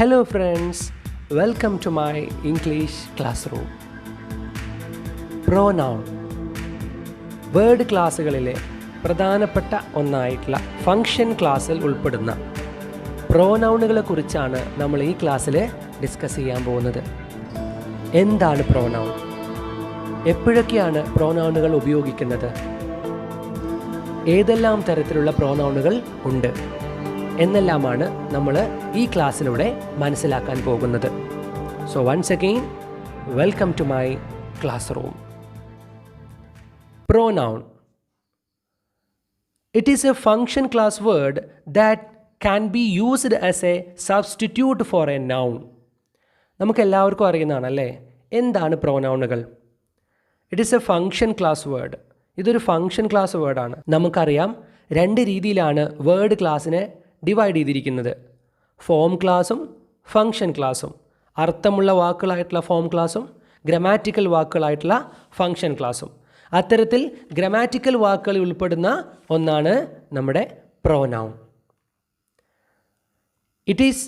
Hello friends, welcome to my English classroom. Pronoun. Word ക്ലാസ്സുകളിലെ പ്രധാനപ്പെട്ട ഒന്നായിട്ടുള്ള ഫങ്ഷൻ ക്ലാസ്സിൽ ഉൾപ്പെടുന്ന പ്രോനൗണുകളെ കുറിച്ചാണ് നമ്മൾ ഈ ക്ലാസ്സിൽ ഡിസ്കസ് ചെയ്യാൻ പോകുന്നത്. എന്താണ് പ്രോനൗൺ? എപ്പോഴൊക്കെയാണ് പ്രോനൗണുകൾ ഉപയോഗിക്കുന്നത്? ഏതെല്ലാം തരത്തിലുള്ള പ്രോനൗണുകൾ ഉണ്ട് എന്നെല്ലാമാണ് നമ്മൾ ഈ ക്ലാസ്സിലൂടെ മനസ്സിലാക്കാൻ പോകുന്നത്. So once again welcome to my classroom. Pronoun. It is a function class word that can be used as a substitute for a noun. നമുക്കെല്ലാവർക്കും അറിയുന്നതാണല്ലേ എന്താണ് പ്രോനൗണുകൾ? It is a function class word. ഇതൊരു function class വേർഡാണ്. നമുക്കറിയാം രണ്ട് രീതിയിലാണ് word ക്ലാസ്സിനെ ഡിവൈഡ് ചെയ്തിരിക്കുന്നത്. ഫോം ക്ലാസും ഫങ്ഷൻ ക്ലാസും. അർത്ഥമുള്ള വാക്കുകളായിട്ടുള്ള ഫോം ക്ലാസും ഗ്രാമാറ്റിക്കൽ വാക്കുകളായിട്ടുള്ള ഫങ്ഷൻ ക്ലാസും. അത്തരത്തിൽ ഗ്രാമാറ്റിക്കൽ വാക്കുകളിൽ ഉൾപ്പെടുന്ന ഒന്നാണ് നമ്മുടെ pronoun. It is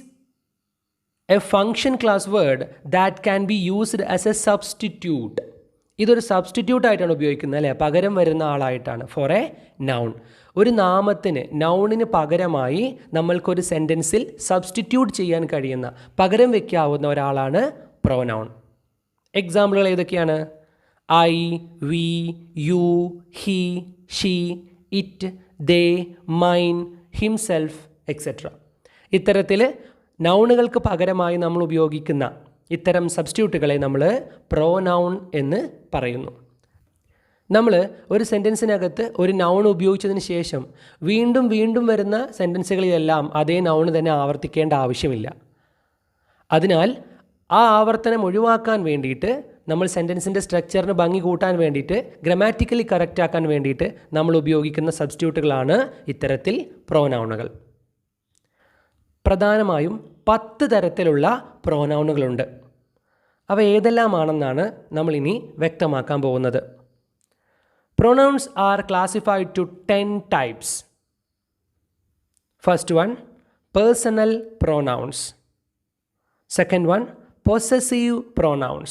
a function class word that can be used as A substitute. ഇതൊരു സബ്സ്റ്റിറ്റ്യൂട്ട് ആയിട്ടാണ് ഉപയോഗിക്കുന്നത് അല്ലേ, പകരം വരുന്ന ആളായിട്ടാണ്. ഫോർ എ നൗൺ, ഒരു നാമത്തിന് നൗണിന് പകരമായി നമ്മൾക്കൊരു സെൻറ്റൻസിൽ സബ്സ്റ്റിറ്റ്യൂട്ട് ചെയ്യാൻ കഴിയുന്ന, പകരം വയ്ക്കാവുന്ന ഒരാളാണ് പ്രോനൗൺ. എക്സാമ്പിളുകൾ ഏതൊക്കെയാണ്? I, we, you, he, she, it, they, mine, himself etcetera. ഇത്തരത്തിൽ നൗണുകൾക്ക് പകരമായി നമ്മൾ ഉപയോഗിക്കുന്ന ഇത്തരം സബ്സ്റ്റിറ്റ്യൂട്ടുകളെ നമ്മൾ പ്രോനൗൺ എന്ന് പറയുന്നു. നമ്മൾ ഒരു സെൻറ്റൻസിനകത്ത് ഒരു നൗൺ ഉപയോഗിച്ചതിന് ശേഷം വീണ്ടും വീണ്ടും വരുന്ന സെൻറ്റൻസുകളിലെല്ലാം അതേ നൗൺ തന്നെ ആവർത്തിക്കേണ്ട ആവശ്യമില്ല. അതിനാൽ ആ ആവർത്തനം ഒഴിവാക്കാൻ വേണ്ടിയിട്ട് നമ്മൾ സെൻറ്റൻസിൻ്റെ സ്ട്രക്ചറിന് ഭംഗി കൂട്ടാൻ വേണ്ടിയിട്ട്, ഗ്രാമാറ്റിക്കലി കറക്റ്റ് ആക്കാൻ വേണ്ടിയിട്ട് നമ്മൾ ഉപയോഗിക്കുന്ന സബ്സ്റ്റിറ്റ്യൂട്ടുകളാണ് ഇത്തരത്തിൽ പ്രോനൗണുകൾ. പ്രധാനമായും 10 തരത്തിലുള്ള പ്രോനൗണുകളുണ്ട്. അവ ഏതെല്ലാമാണെന്നാണ് നമ്മളിനി വ്യക്തമാക്കാൻ പോകുന്നത്. Pronouns are classified to 10 types. First one, personal pronouns. Second one, possessive pronouns.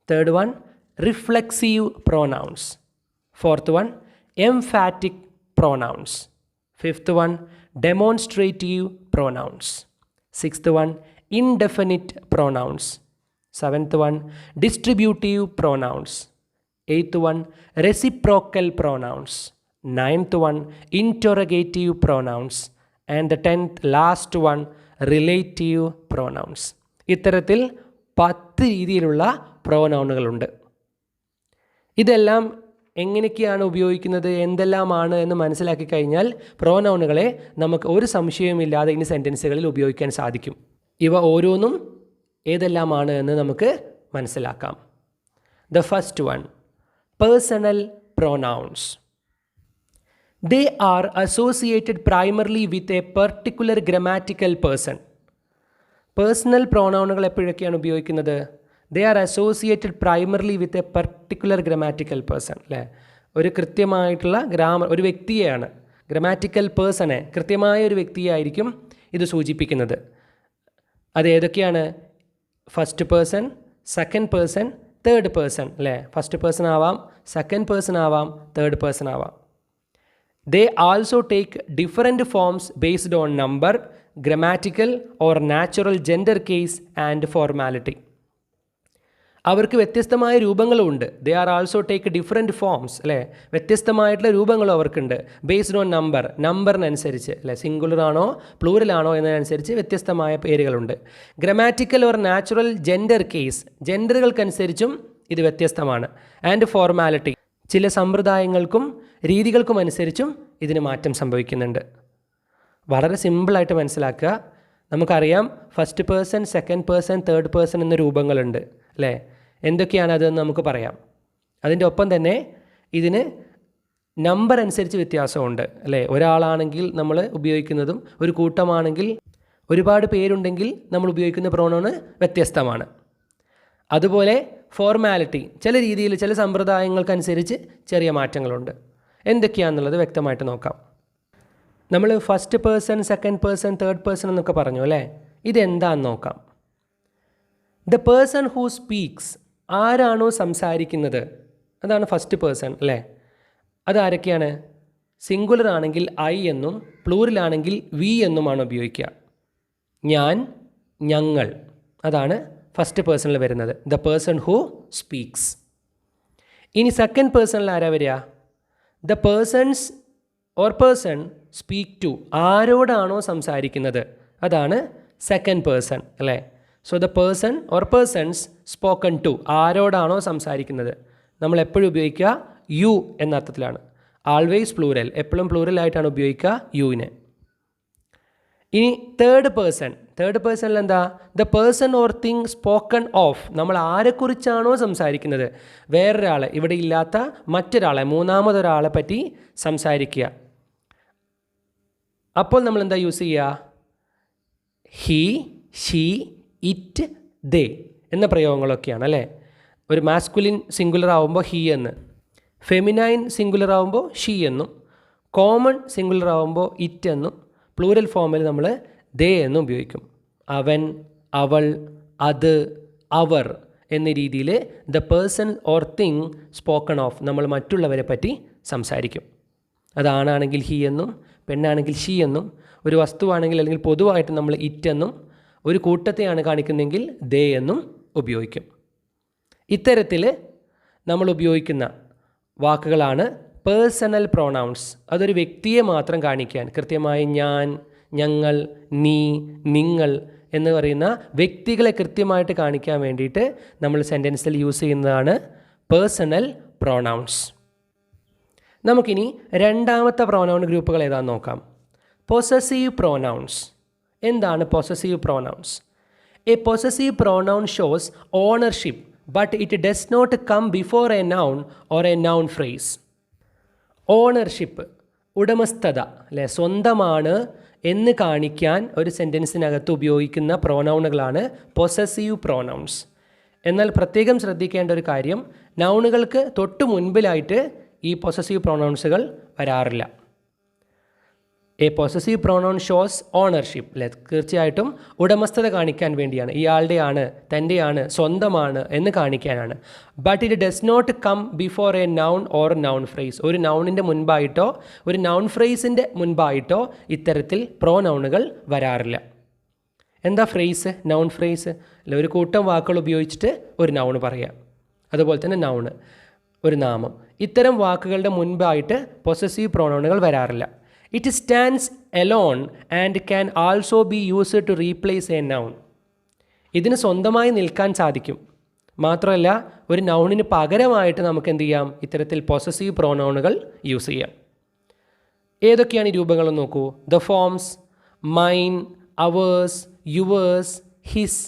Third one, reflexive pronouns. Fourth one, emphatic pronouns. Fifth one, demonstrative pronouns. Sixth one, indefinite pronouns. Seventh one, distributive pronouns. Eighth one, reciprocal pronouns. Ninth one, interrogative pronouns. And the 10th, last one, relative pronouns. ഇത്തരത്തിൽ 10 രീതിയിലുള്ള പ്രോനൗണുകളുണ്ട്. ഇതെല്ലാം എങ്ങനെയൊക്കെയാണ് ഉപയോഗിക്കുന്നത്, എന്തെല്ലാമാണ് എന്ന് മനസ്സിലാക്കി കഴിഞ്ഞാൽ പ്രോനൗണുകളെ നമുക്ക് ഒരു സംശയവുമില്ലാതെ ഇനി സെൻറ്റൻസുകളിൽ ഉപയോഗിക്കാൻ സാധിക്കും. ഇവ ഓരോന്നും ഏതെല്ലാമാണ് എന്ന് നമുക്ക് മനസ്സിലാക്കാം. The first one, personal pronouns. They are associated primarily with a particular grammatical person. Personal പ്രോനൗണുകൾ എപ്പോഴൊക്കെയാണ് ഉപയോഗിക്കുന്നത്? They are associated primarily with a particular grammatical person അല്ലേ. ഒരു കൃത്യമായിട്ടുള്ള ഒരു വ്യക്തിയെയാണ്, ഗ്രാമാറ്റിക്കൽ പേഴ്സണെ, കൃത്യമായ ഒരു വ്യക്തിയായിരിക്കും ഇത് സൂചിപ്പിക്കുന്നത്. അത് ഏതൊക്കെയാണ്? First person, second person, third person അല്ലേ. ഫസ്റ്റ് പേഴ്സൺ ആവാം, സെക്കൻഡ് പേഴ്സൺ ആവാം, തേർഡ് പേഴ്സൺ ആവാം. They also take different forms based on number, grammatical or natural gender case and formality. അവർക്ക് വ്യത്യസ്തമായ രൂപങ്ങളുമുണ്ട്. They are also take different forms അല്ലേ. വ്യത്യസ്തമായിട്ടുള്ള രൂപങ്ങളും അവർക്കുണ്ട്. ബേസ്ഡ് ഓൺ നമ്പറിനനുസരിച്ച് അല്ലേ, സിംഗുലർ ആണോ പ്ലൂറൽ ആണോ എന്നതനുസരിച്ച് വ്യത്യസ്തമായ പേരുകളുണ്ട്. Grammatical or natural gender case, ജെൻഡറുകൾക്കനുസരിച്ചും ഇത് വ്യത്യസ്തമാണ്. ആൻഡ് ഫോർമാലിറ്റി, ചില സമ്പ്രദായങ്ങൾക്കും രീതികൾക്കും അനുസരിച്ചും ഇതിന് മാറ്റം സംഭവിക്കുന്നുണ്ട്. വളരെ സിമ്പിളായിട്ട് മനസ്സിലാക്കുക. നമുക്കറിയാം first person, second person, third person എന്ന രൂപങ്ങളുണ്ട് അല്ലേ. എന്തൊക്കെയാണ് അതെന്ന് നമുക്ക് പറയാം. അതിൻ്റെ ഒപ്പം തന്നെ ഇതിന് നമ്പർ അനുസരിച്ച് വ്യത്യാസമുണ്ട് അല്ലേ. ഒരാളാണെങ്കിൽ നമ്മൾ ഉപയോഗിക്കുന്നതും ഒരു കൂട്ടമാണെങ്കിൽ ഒരുപാട് പേരുണ്ടെങ്കിൽ നമ്മൾ ഉപയോഗിക്കുന്ന പ്രോനൗൺ വ്യത്യസ്തമാണ്. അതുപോലെ ഫോർമാലിറ്റി, ചില രീതിയിൽ ചില സമ്പ്രദായങ്ങൾക്കനുസരിച്ച് ചെറിയ മാറ്റങ്ങളുണ്ട്. എന്തൊക്കെയാണെന്നുള്ളത് വ്യക്തമായിട്ട് നോക്കാം. നമ്മൾ first person, second person, third person എന്നൊക്കെ പറഞ്ഞു അല്ലേ. ഇതെന്താന്ന് നോക്കാം. ദ പേഴ്സൺ ഹൂ സ്പീക്സ്, ആരാണോ സംസാരിക്കുന്നത്, അതാണ് ഫസ്റ്റ് പേഴ്സൺ അല്ലേ. അതാരൊക്കെയാണ്? സിംഗുലർ ആണെങ്കിൽ ഐ എന്നും പ്ലൂറലാണെങ്കിൽ വി എന്നുമാണ് ഉപയോഗിക്കുക. ഞാൻ, ഞങ്ങൾ, അതാണ് ഫസ്റ്റ് പേഴ്സണിൽ വരുന്നത്, ദ പേഴ്സൺ ഹൂ സ്പീക്സ്. ഇനി സെക്കൻഡ് പേഴ്സണിൽ ആരാ വരിക? The persons or person speak to, ആരോടാണോ സംസാരിക്കുന്നത്, അതാണ് സെക്കൻഡ് പേഴ്സൺ അല്ലേ. So the person or persons spoken to, ആരോടാണോ സംസാരിക്കുന്നത്. നമ്മൾ എപ്പോഴും ഉപയോഗിക്കുക യു എന്ന അർത്ഥത്തിലാണ്. ആൾവേസ് പ്ലൂരൽ, എപ്പോഴും പ്ലൂരലായിട്ടാണ് ഉപയോഗിക്കുക യുവിനെ. ഇനി തേർഡ് പേഴ്സണിൽ എന്താ? The person or thing spoken of, നമ്മൾ ആരെക്കുറിച്ചാണോ സംസാരിക്കുന്നത്, വേറൊരാളെ, ഇവിടെ ഇല്ലാത്ത മറ്റൊരാളെ, മൂന്നാമതൊരാളെ പറ്റി സംസാരിക്കുക. അപ്പോൾ നമ്മൾ എന്താ യൂസ് ചെയ്യുക? ഹി, ഷീ, ഇറ്റ്, ദേ എന്ന പ്രയോഗങ്ങളൊക്കെയാണ് അല്ലേ. ഒരു മാസ്കുലിൻ സിംഗുലർ ആവുമ്പോൾ ഹി എന്ന്, ഫെമിനൈൻ സിംഗുലർ ആവുമ്പോൾ ഷീ എന്നും, കോമൺ സിംഗുലർ ആവുമ്പോൾ ഇറ്റ് എന്നും, പ്ലൂരൽ ഫോമിൽ നമ്മൾ ദേ എന്നും ഉപയോഗിക്കും. അവൻ, അവൾ, അത്, അവർ എന്ന രീതിയിൽ the person or thing spoken of, നമ്മൾ മറ്റുള്ളവരെ പറ്റി സംസാരിക്കും. അതാണാണെങ്കിൽ ഹി എന്നും പെണ്ണാണെങ്കിൽ ഷീ എന്നും, ഒരു വസ്തുവാണെങ്കിൽ അല്ലെങ്കിൽ പൊതുവായിട്ട് നമ്മൾ ഇറ്റ് എന്നും, ഒരു കൂട്ടത്തെയാണ് കാണിക്കുന്നതെങ്കിൽ ദേ എന്നും ഉപയോഗിക്കും. ഇത്തരത്തിൽ നമ്മൾ ഉപയോഗിക്കുന്ന വാക്കുകളാണ് പേഴ്സണൽ പ്രൊനൗൺസ്. അതൊരു വ്യക്തിയെ മാത്രം കാണിക്കാൻ, കൃത്യമായി ഞാൻ, ഞങ്ങൾ, നീ, നിങ്ങൾ എന്ന് പറയുന്ന വ്യക്തികളെ കൃത്യമായിട്ട് കാണിക്കാൻ വേണ്ടിയിട്ട് നമ്മൾ സെൻറ്റൻസിൽ യൂസ് ചെയ്യുന്നതാണ് പേഴ്സണൽ പ്രൊനൗൺസ്. നമുക്കിനി രണ്ടാമത്തെ പ്രൊനൗൺ ഗ്രൂപ്പുകൾ ഏതാണെന്ന് നോക്കാം. Possessive pronouns. എന്താണ് possessive pronouns? A possessive pronoun shows ownership but it does not come before a noun or a noun phrase. Ownership, ഉടമസ്ഥത അല്ലെ, സ്വന്തമാണ് എന്ന് കാണിക്കാൻ ഒരു സെൻറ്റൻസിനകത്ത് ഉപയോഗിക്കുന്ന പ്രൊനൗണുകളാണ് പൊസസീവ് പ്രൊനൗൺസ്. എന്നാൽ പ്രത്യേകം ശ്രദ്ധിക്കേണ്ട ഒരു കാര്യം, നൗണുകൾക്ക് തൊട്ട് മുൻപിലായിട്ട് ഈ പൊസസീവ് പ്രൊനൗൺസുകൾ വരാറില്ല. A possessive pronoun shows ownership അല്ലെ, തീർച്ചയായിട്ടും ഉടമസ്ഥത കാണിക്കാൻ വേണ്ടിയാണ്, ഇയാളുടെയാണ്, തൻ്റെയാണ്, സ്വന്തമാണ് എന്ന് കാണിക്കാനാണ്. But it does not come before a noun or noun phrase. ഒരു നൗണിൻ്റെ മുൻപായിട്ടോ ഒരു നൗൺ ഫ്രേസിൻ്റെ മുൻപായിട്ടോ ഇത്തരത്തിൽ പ്രൊനൗണുകൾ വരാറില്ല. എന്താ ഫ്രേസ്? നൗൺ ഫ്രേസ് അല്ല, ഒരു കൂട്ടം വാക്കുകൾ ഉപയോഗിച്ചിട്ട് ഒരു നൗണ് പറയാം. അതുപോലെ തന്നെ നൗണ്, ഒരു നാമം. ഇത്തരം വാക്കുകളുടെ മുൻപായിട്ട് പൊസസീവ് പ്രൊനൗണുകൾ വരാറില്ല. It stands alone and can also be used to replace a noun. ഇതിന് സ്വന്തമായി നിൽക്കാൻ സാധിക്കും. മാത്രമല്ല ഒരു നൗണിന് പകരമായിട്ട് നമുക്ക് എന്ത് ചെയ്യാം? ഇത്തരത്തിൽ പൊസസീവ് പ്രൊനൗണുകൾ യൂസ് ചെയ്യാം. ഏതൊക്കെയാണ് ഈ രൂപങ്ങളെന്ന് നോക്കൂ. The forms mine, ours, yours, his,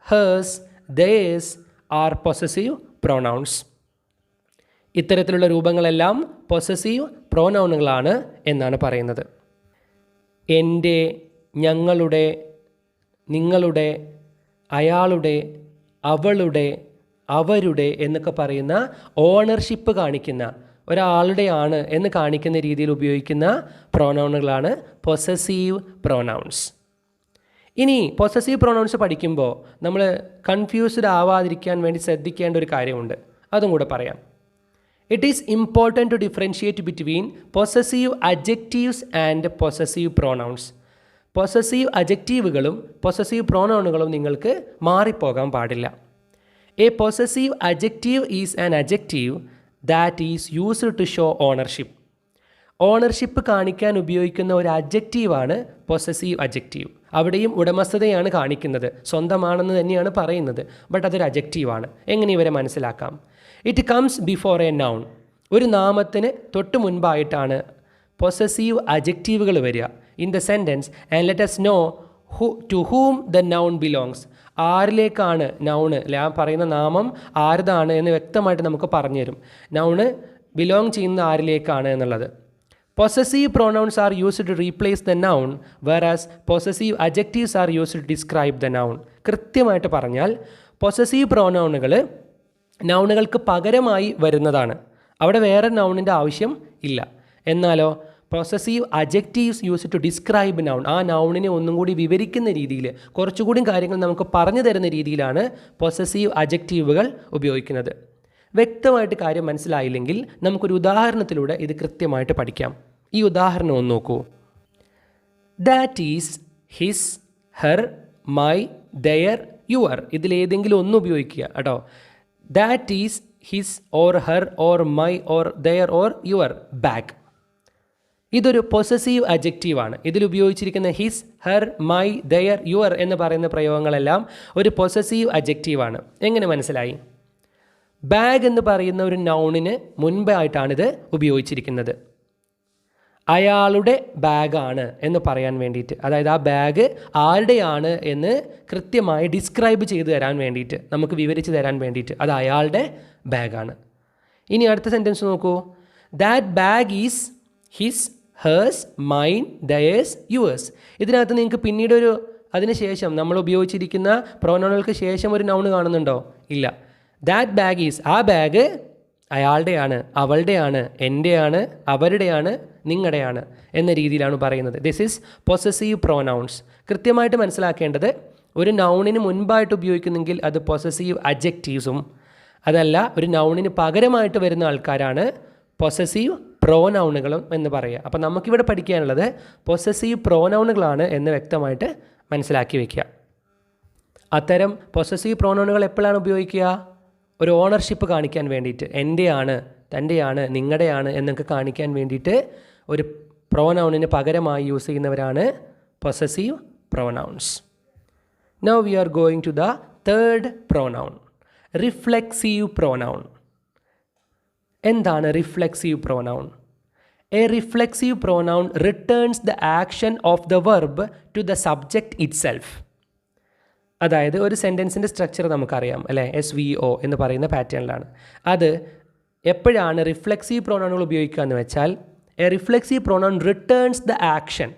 hers, theirs are possessive pronouns. ഇത്തരത്തിലുള്ള രൂപങ്ങളെല്ലാം പൊസസീവ് പ്രൊനൗണുകളാണ് എന്നാണ് പറയുന്നത്. എൻ്റെ, ഞങ്ങളുടെ, നിങ്ങളുടെ, അയാളുടെ, അവളുടെ, അവരുടെ എന്നൊക്കെ പറയുന്ന ഓണർഷിപ്പ് കാണിക്കുന്ന, ഒരാളുടെയാണ് എന്ന് കാണിക്കുന്ന രീതിയിൽ ഉപയോഗിക്കുന്ന പ്രൊനൗണുകളാണ് പൊസസീവ് പ്രൊനൗൺസ്. ഇനി പൊസസീവ് പ്രൊനൗൺസ് പഠിക്കുമ്പോൾ നമ്മൾ കൺഫ്യൂസ്ഡ് ആവാതിരിക്കാൻ വേണ്ടി ശ്രദ്ധിക്കേണ്ട ഒരു കാര്യമുണ്ട്, അതും കൂടെ പറയാം. It is important to differentiate between possessive adjectives and possessive pronouns. Possessive അഡ്ജക്റ്റീവുകളും പൊസസീവ് പ്രൊനൗണുകളും നിങ്ങൾക്ക് മാറിപ്പോകാൻ പാടില്ല. A possessive adjective is an adjective that is used to show ownership. Ownership കാണിക്കാൻ ഉപയോഗിക്കുന്ന ഒരു അഡ്ജക്റ്റീവാണ് പൊസസീവ് അഡ്ജക്റ്റീവ്. അവിടെയും ഉടമസ്ഥതയാണ് കാണിക്കുന്നത്, സ്വന്തമാണെന്ന് തന്നെയാണ് പറയുന്നത്, ബട്ട് അതൊരു അഡ്ജക്റ്റീവാണ്. എങ്ങനെ ഇവരെ മനസ്സിലാക്കാം? It comes before a noun. ഒരു നാമത്തിന് തൊട്ട് മുൻപായിട്ടാണ് പൊസസീവ് അഡ്ജക്റ്റീവുകൾ വരിക in the sentence and let us know to whom the noun belongs. ആരിലേക്കാണ് നൗണ്, ആ പറയുന്ന നാമം ആരുതാണ് എന്ന് വ്യക്തമായിട്ട് നമുക്ക് പറഞ്ഞു തരും. നൗണ് ബിലോങ് ചെയ്യുന്ന ആരിലേക്കാണ് എന്നുള്ളത്. Possessive pronouns are used to replace the noun, whereas possessive adjectives are used to describe the noun. കൃത്യമായിട്ട് പറഞ്ഞാൽ പൊസസീവ് പ്രോനൗണുകൾ നൗണുകൾക്ക് പകരമായി വരുന്നതാണ്. അവിടെ വേറെ നൗണിൻ്റെ ആവശ്യം ഇല്ല. എന്നാലോ possessive adjectives use to describe noun. ആ നൗണിനെ ഒന്നും കൂടി വിവരിക്കുന്ന രീതിയിൽ, കുറച്ചുകൂടി കാര്യങ്ങൾ നമുക്ക് പറഞ്ഞു തരുന്ന രീതിയിലാണ് പൊസസീവ് അജക്റ്റീവുകൾ ഉപയോഗിക്കുന്നത്. വ്യക്തമായിട്ട് കാര്യം മനസ്സിലായില്ലെങ്കിൽ നമുക്കൊരു ഉദാഹരണത്തിലൂടെ ഇത് കൃത്യമായിട്ട് പഠിക്കാം. ഈ ഉദാഹരണം ഒന്ന് നോക്കൂ. That is, his, her, my, their, your. ഇതിലേതെങ്കിലും ഒന്ന് ഉപയോഗിക്കുക കേട്ടോ. That is, his or her or my or their or your bag. ഇതൊരു പൊസസീവ് അജക്റ്റീവാണ്. ഇതിൽ ഉപയോഗിച്ചിരിക്കുന്ന his, her, my, their, your എന്ന് പറയുന്ന പ്രയോഗങ്ങളെല്ലാം ഒരു പൊസസീവ് അജക്റ്റീവാണ്. എങ്ങനെ മനസ്സിലായി? ബാഗ് എന്ന് പറയുന്ന ഒരു നൗണിന് മുൻപായിട്ടാണിത് ഉപയോഗിച്ചിരിക്കുന്നത്. അയാളുടെ ബാഗാണ് എന്ന് പറയാൻ വേണ്ടിയിട്ട്, അതായത് ആ ബാഗ് ആരുടെയാണ് എന്ന് കൃത്യമായി ഡിസ്ക്രൈബ് ചെയ്ത് തരാൻ വേണ്ടിയിട്ട്, നമുക്ക് വിവരിച്ച് തരാൻ വേണ്ടിയിട്ട് അത് അയാളുടെ ബാഗാണ്. ഇനി അടുത്ത സെൻറ്റൻസ് നോക്കൂ. That bag is his, hers, mine, theirs, yours. ഇതിനകത്ത് നിങ്ങൾക്ക് പിന്നീട് അതിന് ശേഷം നമ്മൾ ഉപയോഗിച്ചിരിക്കുന്ന പ്രോനൗണുകൾക്ക് ശേഷം ഒരു നൗൺ കാണുന്നുണ്ടോ? ഇല്ല. ദാറ്റ് ബാഗ് ഈസ്, ആ ബാഗ് അയാളുടെയാണ്, അവളുടെയാണ്, എൻ്റെയാണ്, അവരുടെയാണ്, നിങ്ങളുടെയാണ് എന്ന രീതിയിലാണ് പറയുന്നത്. This is possessive pronouns. കൃത്യമായിട്ട് മനസ്സിലാക്കേണ്ടത്, ഒരു നൗണിന് മുൻപായിട്ട് ഉപയോഗിക്കുന്നെങ്കിൽ അത് പൊസസീവ് അഡ്ജക്റ്റീവ്സും, അതല്ല ഒരു നൗണിന് പകരമായിട്ട് വരുന്ന ആൾക്കാരാണ് പൊസസീവ് പ്രോനൗണുകളും എന്ന് പറയുക. അപ്പോൾ നമുക്കിവിടെ പഠിക്കാനുള്ളത് പൊസസീവ് പ്രോനൗണുകളാണ് എന്ന് വ്യക്തമായിട്ട് മനസ്സിലാക്കി വയ്ക്കുക. അത്തരം പൊസസീവ് പ്രോനൗണുകൾ എപ്പോഴാണ് ഉപയോഗിക്കുക? ഒരു ഓണർഷിപ്പ് കാണിക്കാൻ വേണ്ടിയിട്ട്, എൻ്റെയാണ്, തൻ്റെയാണ്, നിങ്ങളുടെയാണ് എന്നൊക്കെ കാണിക്കാൻ വേണ്ടിയിട്ട് ഒരു പ്രോനൗണിന് പകരമായി യൂസ് ചെയ്യുന്നവരാണ് possessive pronouns. Now we are going to the third pronoun, reflexive pronoun. എന്താണ് reflexive pronoun? A reflexive pronoun returns the action of the verb to the subject itself. അതായത് ഒരു സെൻറ്റൻസിൻ്റെ സ്ട്രക്ചർ നമുക്കറിയാം അല്ലേ, SVO എന്ന് പറയുന്ന പാറ്റേണിലാണ്. അത് എപ്പോഴാണ് റിഫ്ലെക്സീവ് പ്രോനൗണുകൾ ഉപയോഗിക്കുക എന്ന് വെച്ചാൽ, A reflexive pronoun returns the action.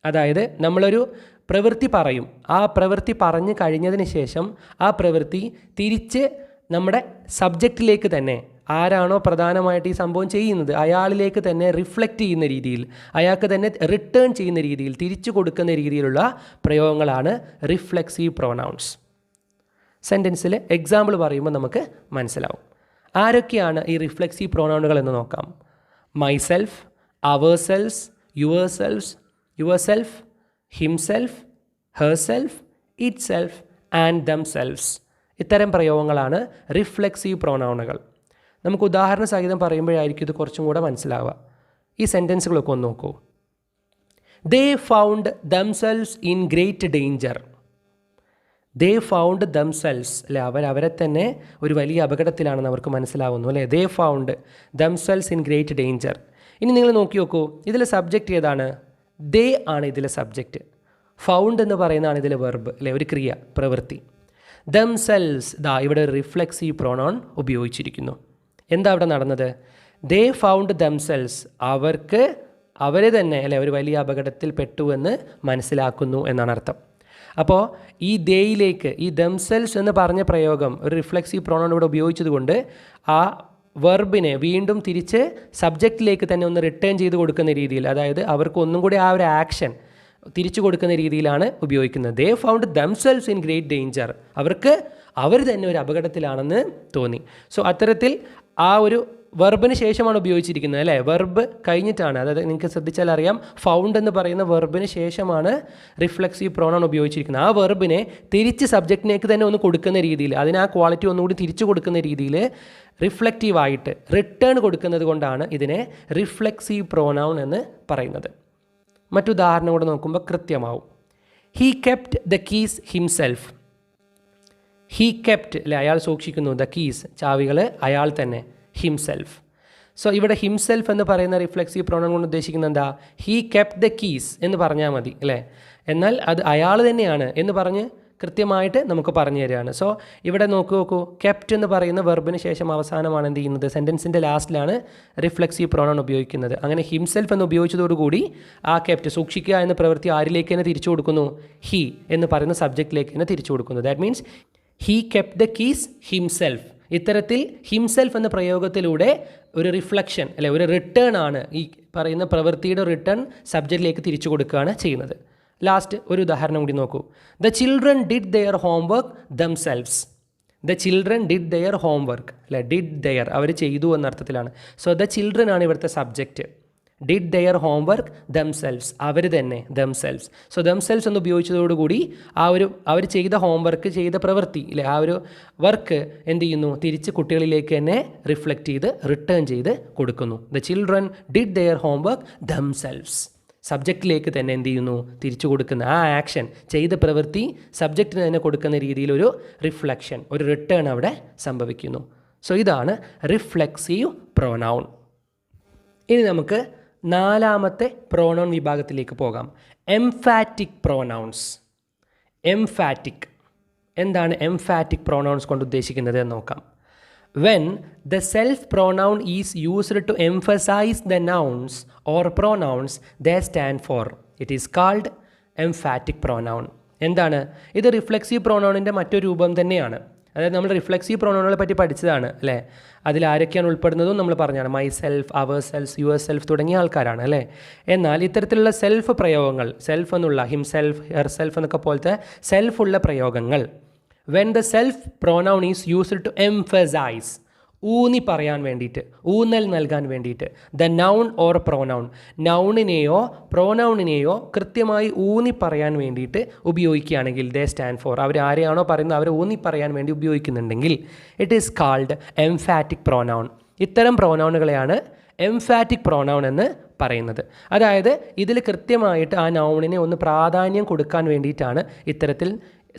അതായത് നമ്മളൊരു പ്രവൃത്തി പറയും, ആ പ്രവൃത്തി പറഞ്ഞു കഴിഞ്ഞതിന് ശേഷം ആ പ്രവൃത്തി തിരിച്ച് നമ്മുടെ സബ്ജക്റ്റിലേക്ക് തന്നെ, ആരാണോ പ്രധാനമായിട്ട് ഈ സംഭവം ചെയ്യുന്നത് അയാളിലേക്ക് തന്നെ റിഫ്ലക്റ്റ് ചെയ്യുന്ന രീതിയിൽ, അയാൾക്ക് തന്നെ റിട്ടേൺ ചെയ്യുന്ന രീതിയിൽ, തിരിച്ചു കൊടുക്കുന്ന രീതിയിലുള്ള പ്രയോഗങ്ങളാണ് റിഫ്ലെക്സീവ് പ്രോനൗൺസ്. സെൻറ്റൻസിൽ എക്സാമ്പിൾ പറയുമ്പോൾ നമുക്ക് മനസ്സിലാവും. ആരൊക്കെയാണ് ഈ റിഫ്ലെക്സീവ് പ്രോനൗണുകൾ എന്ന് നോക്കാം. Myself, ourselves, yourselves, yourself, himself, herself, itself and themselves. ഇത്തരം പ്രയോഗങ്ങളാണ് റിഫ്ലെക്സീവ് പ്രോനൗണുകൾ. നമുക്ക് ഉദാഹരണ സഹിതം പറയുമ്പോഴായിരിക്കും ഇത് കുറച്ചും കൂടെ മനസ്സിലാവുക. ഈ സെൻറ്റൻസുകളൊക്കെ ഒന്ന് നോക്കൂ. ദേ found themselves in great danger. They found themselves അല്ലെ, അവരെ തന്നെ ഒരു വലിയ അപകടത്തിലാണെന്ന് അവർക്ക് മനസ്സിലാവുന്നു അല്ലേ. ദേ found themselves in great danger. ഇനി നിങ്ങൾ നോക്കി നോക്കൂ, ഇതിലെ സബ്ജക്റ്റ് ഏതാണ്? ദേ ആണ് ഇതിലെ സബ്ജക്റ്റ്. ഫൗണ്ട് എന്ന് പറയുന്നതാണ് ഇതിലെ വെർബ് അല്ലേ, ഒരു ക്രിയ, പ്രവൃത്തി. ദംസെൽവ്സ്, ഇവിടെ ഒരു റിഫ്ലെക്സീവ് പ്രോനൗൺ ഉപയോഗിച്ചിരിക്കുന്നു. എന്താ അവിടെ നടന്നത്? ദേ ഫൗണ്ട് ദംസെൽവ്സ്, അവരെ തന്നെ അല്ലെ ഒരു വലിയ അപകടത്തിൽ പെട്ടുവെന്ന് മനസ്സിലാക്കുന്നു എന്നാണ് അർത്ഥം. അപ്പോൾ ഈ ദേയിലേക്ക് ഈ ദംസെൽവ്സ് എന്ന് പറഞ്ഞ പ്രയോഗം ഒരു റിഫ്ലെക്സീവ് പ്രോനൗൺ ഇവിടെ ഉപയോഗിച്ചതുകൊണ്ട് ആ വെർബിനെ വീണ്ടും തിരിച്ച് സബ്ജക്റ്റിലേക്ക് തന്നെ ഒന്ന് റിട്ടേൺ ചെയ്ത് കൊടുക്കുന്ന രീതിയിൽ, അതായത് അവർക്ക് ഒന്നും കൂടി ആ ഒരു ആക്ഷൻ തിരിച്ചു കൊടുക്കുന്ന രീതിയിലാണ് ഉപയോഗിക്കുന്നത്. They found themselves in great danger, അവർ തന്നെ ഒരു അപകടത്തിലാണെന്ന് തോന്നി. സോ അത്തരത്തിൽ ആ ഒരു വെർബിന് ശേഷമാണ് ഉപയോഗിച്ചിരിക്കുന്നത് അല്ലേ, വെർബ് കഴിഞ്ഞിട്ടാണ്. അതായത് നിങ്ങൾക്ക് ശ്രദ്ധിച്ചാൽ അറിയാം, ഫൗണ്ട് എന്ന് പറയുന്ന വെർബിന് ശേഷമാണ് റിഫ്ലെക്സീവ് പ്രോനൗൺ ഉപയോഗിച്ചിരിക്കുന്നത്. ആ വെർബിനെ തിരിച്ച് സബ്ജക്റ്റിനേക്ക് തന്നെ ഒന്ന് കൊടുക്കുന്ന രീതിയിൽ, അതിന് ആ ക്വാളിറ്റി ഒന്നുകൂടി തിരിച്ചു കൊടുക്കുന്ന രീതിയിൽ റിഫ്ലെക്റ്റീവായിട്ട് റിട്ടേൺ കൊടുക്കുന്നത് കൊണ്ടാണ് ഇതിനെ റിഫ്ലെക്സീവ് പ്രോനൗൺ എന്ന് പറയുന്നത്. മറ്റുദാഹരണം കൂടെ നോക്കുമ്പോൾ കൃത്യമാവും. He kept the keys himself. He kept അല്ലെ, അയാൾ സൂക്ഷിക്കുന്നു, ദ കീസ് ചാവികൾ അയാൾ തന്നെ, ഹിംസെൽഫ്. സോ ഇവിടെ ഹിംസെൽഫ് എന്ന് പറയുന്ന റിഫ്ലെക്സീവ് പ്രോനൗൺ കൊണ്ട് ഉദ്ദേശിക്കുന്നത് എന്താ? ഹീ കെപ്റ്റ് ദ കീസ് എന്ന് പറഞ്ഞാൽ മതി അല്ലേ, എന്നാൽ അത് അയാൾ തന്നെയാണ് എന്ന് പറഞ്ഞ് കൃത്യമായിട്ട് നമുക്ക് പറഞ്ഞു തരികയാണ്. സോ ഇവിടെ നോക്കൂ, കെപ്റ്റ് എന്ന് പറയുന്ന വെർബിന് ശേഷം അവസാനമാണ് എന്ത് ചെയ്യുന്നത്, സെൻറ്റൻസിൻ്റെ ലാസ്റ്റിലാണ് റിഫ്ലെക്സീവ് പ്രോനൗൺ ഉപയോഗിക്കുന്നത്. അങ്ങനെ ഹിംസെൽഫ് എന്ന് ഉപയോഗിച്ചതോടുകൂടി ആ കെപ്റ്റ്, സൂക്ഷിക്കുക എന്ന പ്രവൃത്തി ആരിലേക്ക് തന്നെ തിരിച്ചു കൊടുക്കുന്നു? ഹീ എന്ന് പറയുന്ന സബ്ജക്റ്റിലേക്ക് തന്നെ തിരിച്ചു കൊടുക്കുന്നു. That means he kept the keys himself. ഇത്തരത്തിൽ ഹിംസെൽഫ് എന്ന പ്രയോഗത്തിലൂടെ ഒരു റിഫ്ലക്ഷൻ അല്ലെ ഒരു റിട്ടേൺ ആണ് ഈ പറയുന്ന പ്രവൃത്തിയുടെ റിട്ടേൺ സബ്ജക്റ്റിലേക്ക് തിരിച്ചു കൊടുക്കുകയാണ് ചെയ്യുന്നത്. ലാസ്റ്റ് ഒരു ഉദാഹരണം കൂടി നോക്കൂ. The children did their homework themselves. The children did their homework അല്ലെ ഡിഡ് ദെയർ അവർ ചെയ്തു എന്ന അർത്ഥത്തിലാണ്. സോ ദ ചിൽഡ്രൻ ആണ് ഇവിടുത്തെ subject. Did their homework themselves അവർ തന്നെ ദംസെൽവ്സ്. സോ ദംസെൽവ്സ് എന്ന് ഉപയോഗിച്ചതോടുകൂടി അവർ ചെയ്ത ഹോംവർക്ക് ചെയ്ത പ്രവൃത്തി അല്ലെ ആ ഒരു വർക്ക് എന്ത് ചെയ്യുന്നു തിരിച്ച് കുട്ടികളിലേക്ക് തന്നെ റിഫ്ലക്റ്റ് ചെയ്ത് റിട്ടേൺ ചെയ്ത് കൊടുക്കുന്നു. The children did their homework themselves സബ്ജക്റ്റിലേക്ക് തന്നെ എന്ത് ചെയ്യുന്നു തിരിച്ചു കൊടുക്കുന്ന ആ ആക്ഷൻ ചെയ്ത പ്രവൃത്തി സബ്ജക്റ്റിന് തന്നെ കൊടുക്കുന്ന രീതിയിലൊരു റിഫ്ലക്ഷൻ ഒരു റിട്ടേൺ അവിടെ സംഭവിക്കുന്നു. സോ ഇതാണ് റിഫ്ലെക്സീവ് പ്രോനൗൺ. ഇനി നമുക്ക് നാലാമത്തെ പ്രോനൗൺ വിഭാഗത്തിലേക്ക് പോകാം. Emphatic pronouns. എംഫാറ്റിക് എന്താണ് എംഫാറ്റിക് പ്രോനൗൺസ് കൊണ്ട് ഉദ്ദേശിക്കുന്നത് എന്ന് നോക്കാം. When the self pronoun is used to emphasize the nouns or pronouns they stand for, it is called emphatic pronoun. എന്താണ് ഇത്? റിഫ്ലെക്സീവ് പ്രോനൗണിൻ്റെ മറ്റൊരു രൂപം തന്നെയാണ്. അതായത് നമ്മൾ റിഫ്ലെക്സീവ് പ്രോനൗണുകളെ പറ്റി പഠിച്ചതാണ് അല്ലേ. അതിൽ ആരൊക്കെയാണ് ഉൾപ്പെടുന്നതും നമ്മൾ പറഞ്ഞാണ്. Myself, ourself, yourself തുടങ്ങിയ ആൾക്കാരാണ് അല്ലേ. എന്നാൽ ഇത്തരത്തിലുള്ള സെൽഫ് പ്രയോഗങ്ങൾ, സെൽഫ് എന്നുള്ള ഹിംസെൽഫ്, ഹെർ സെൽഫ് എന്നൊക്കെ പോലത്തെ സെൽഫുള്ള പ്രയോഗങ്ങൾ when the self pronoun is used to emphasize ഊന്നി പറയാൻ വേണ്ടിയിട്ട് ഊന്നൽ നൽകാൻ വേണ്ടിയിട്ട് the noun or pronoun നൗണിനെയോ പ്രോനൗണിനെയോ കൃത്യമായി ഊന്നി പറയാൻ വേണ്ടിയിട്ട് ഉപയോഗിക്കുകയാണെങ്കിൽ they stand for അവർ ആരെയാണോ പറയുന്നത് അവരെ ഊന്നി പറയാൻ വേണ്ടി ഉപയോഗിക്കുന്നുണ്ടെങ്കിൽ it is called emphatic pronoun. ഇത്തരം പ്രോനൗണുകളെയാണ് എംഫാറ്റിക് പ്രോനൗൺ എന്ന് പറയുന്നത്. അതായത് ഇതിൽ കൃത്യമായിട്ട് ആ നൗണിനെ ഒന്ന് പ്രാധാന്യം കൊടുക്കാൻ വേണ്ടിയിട്ടാണ് ഇത്തരത്തിൽ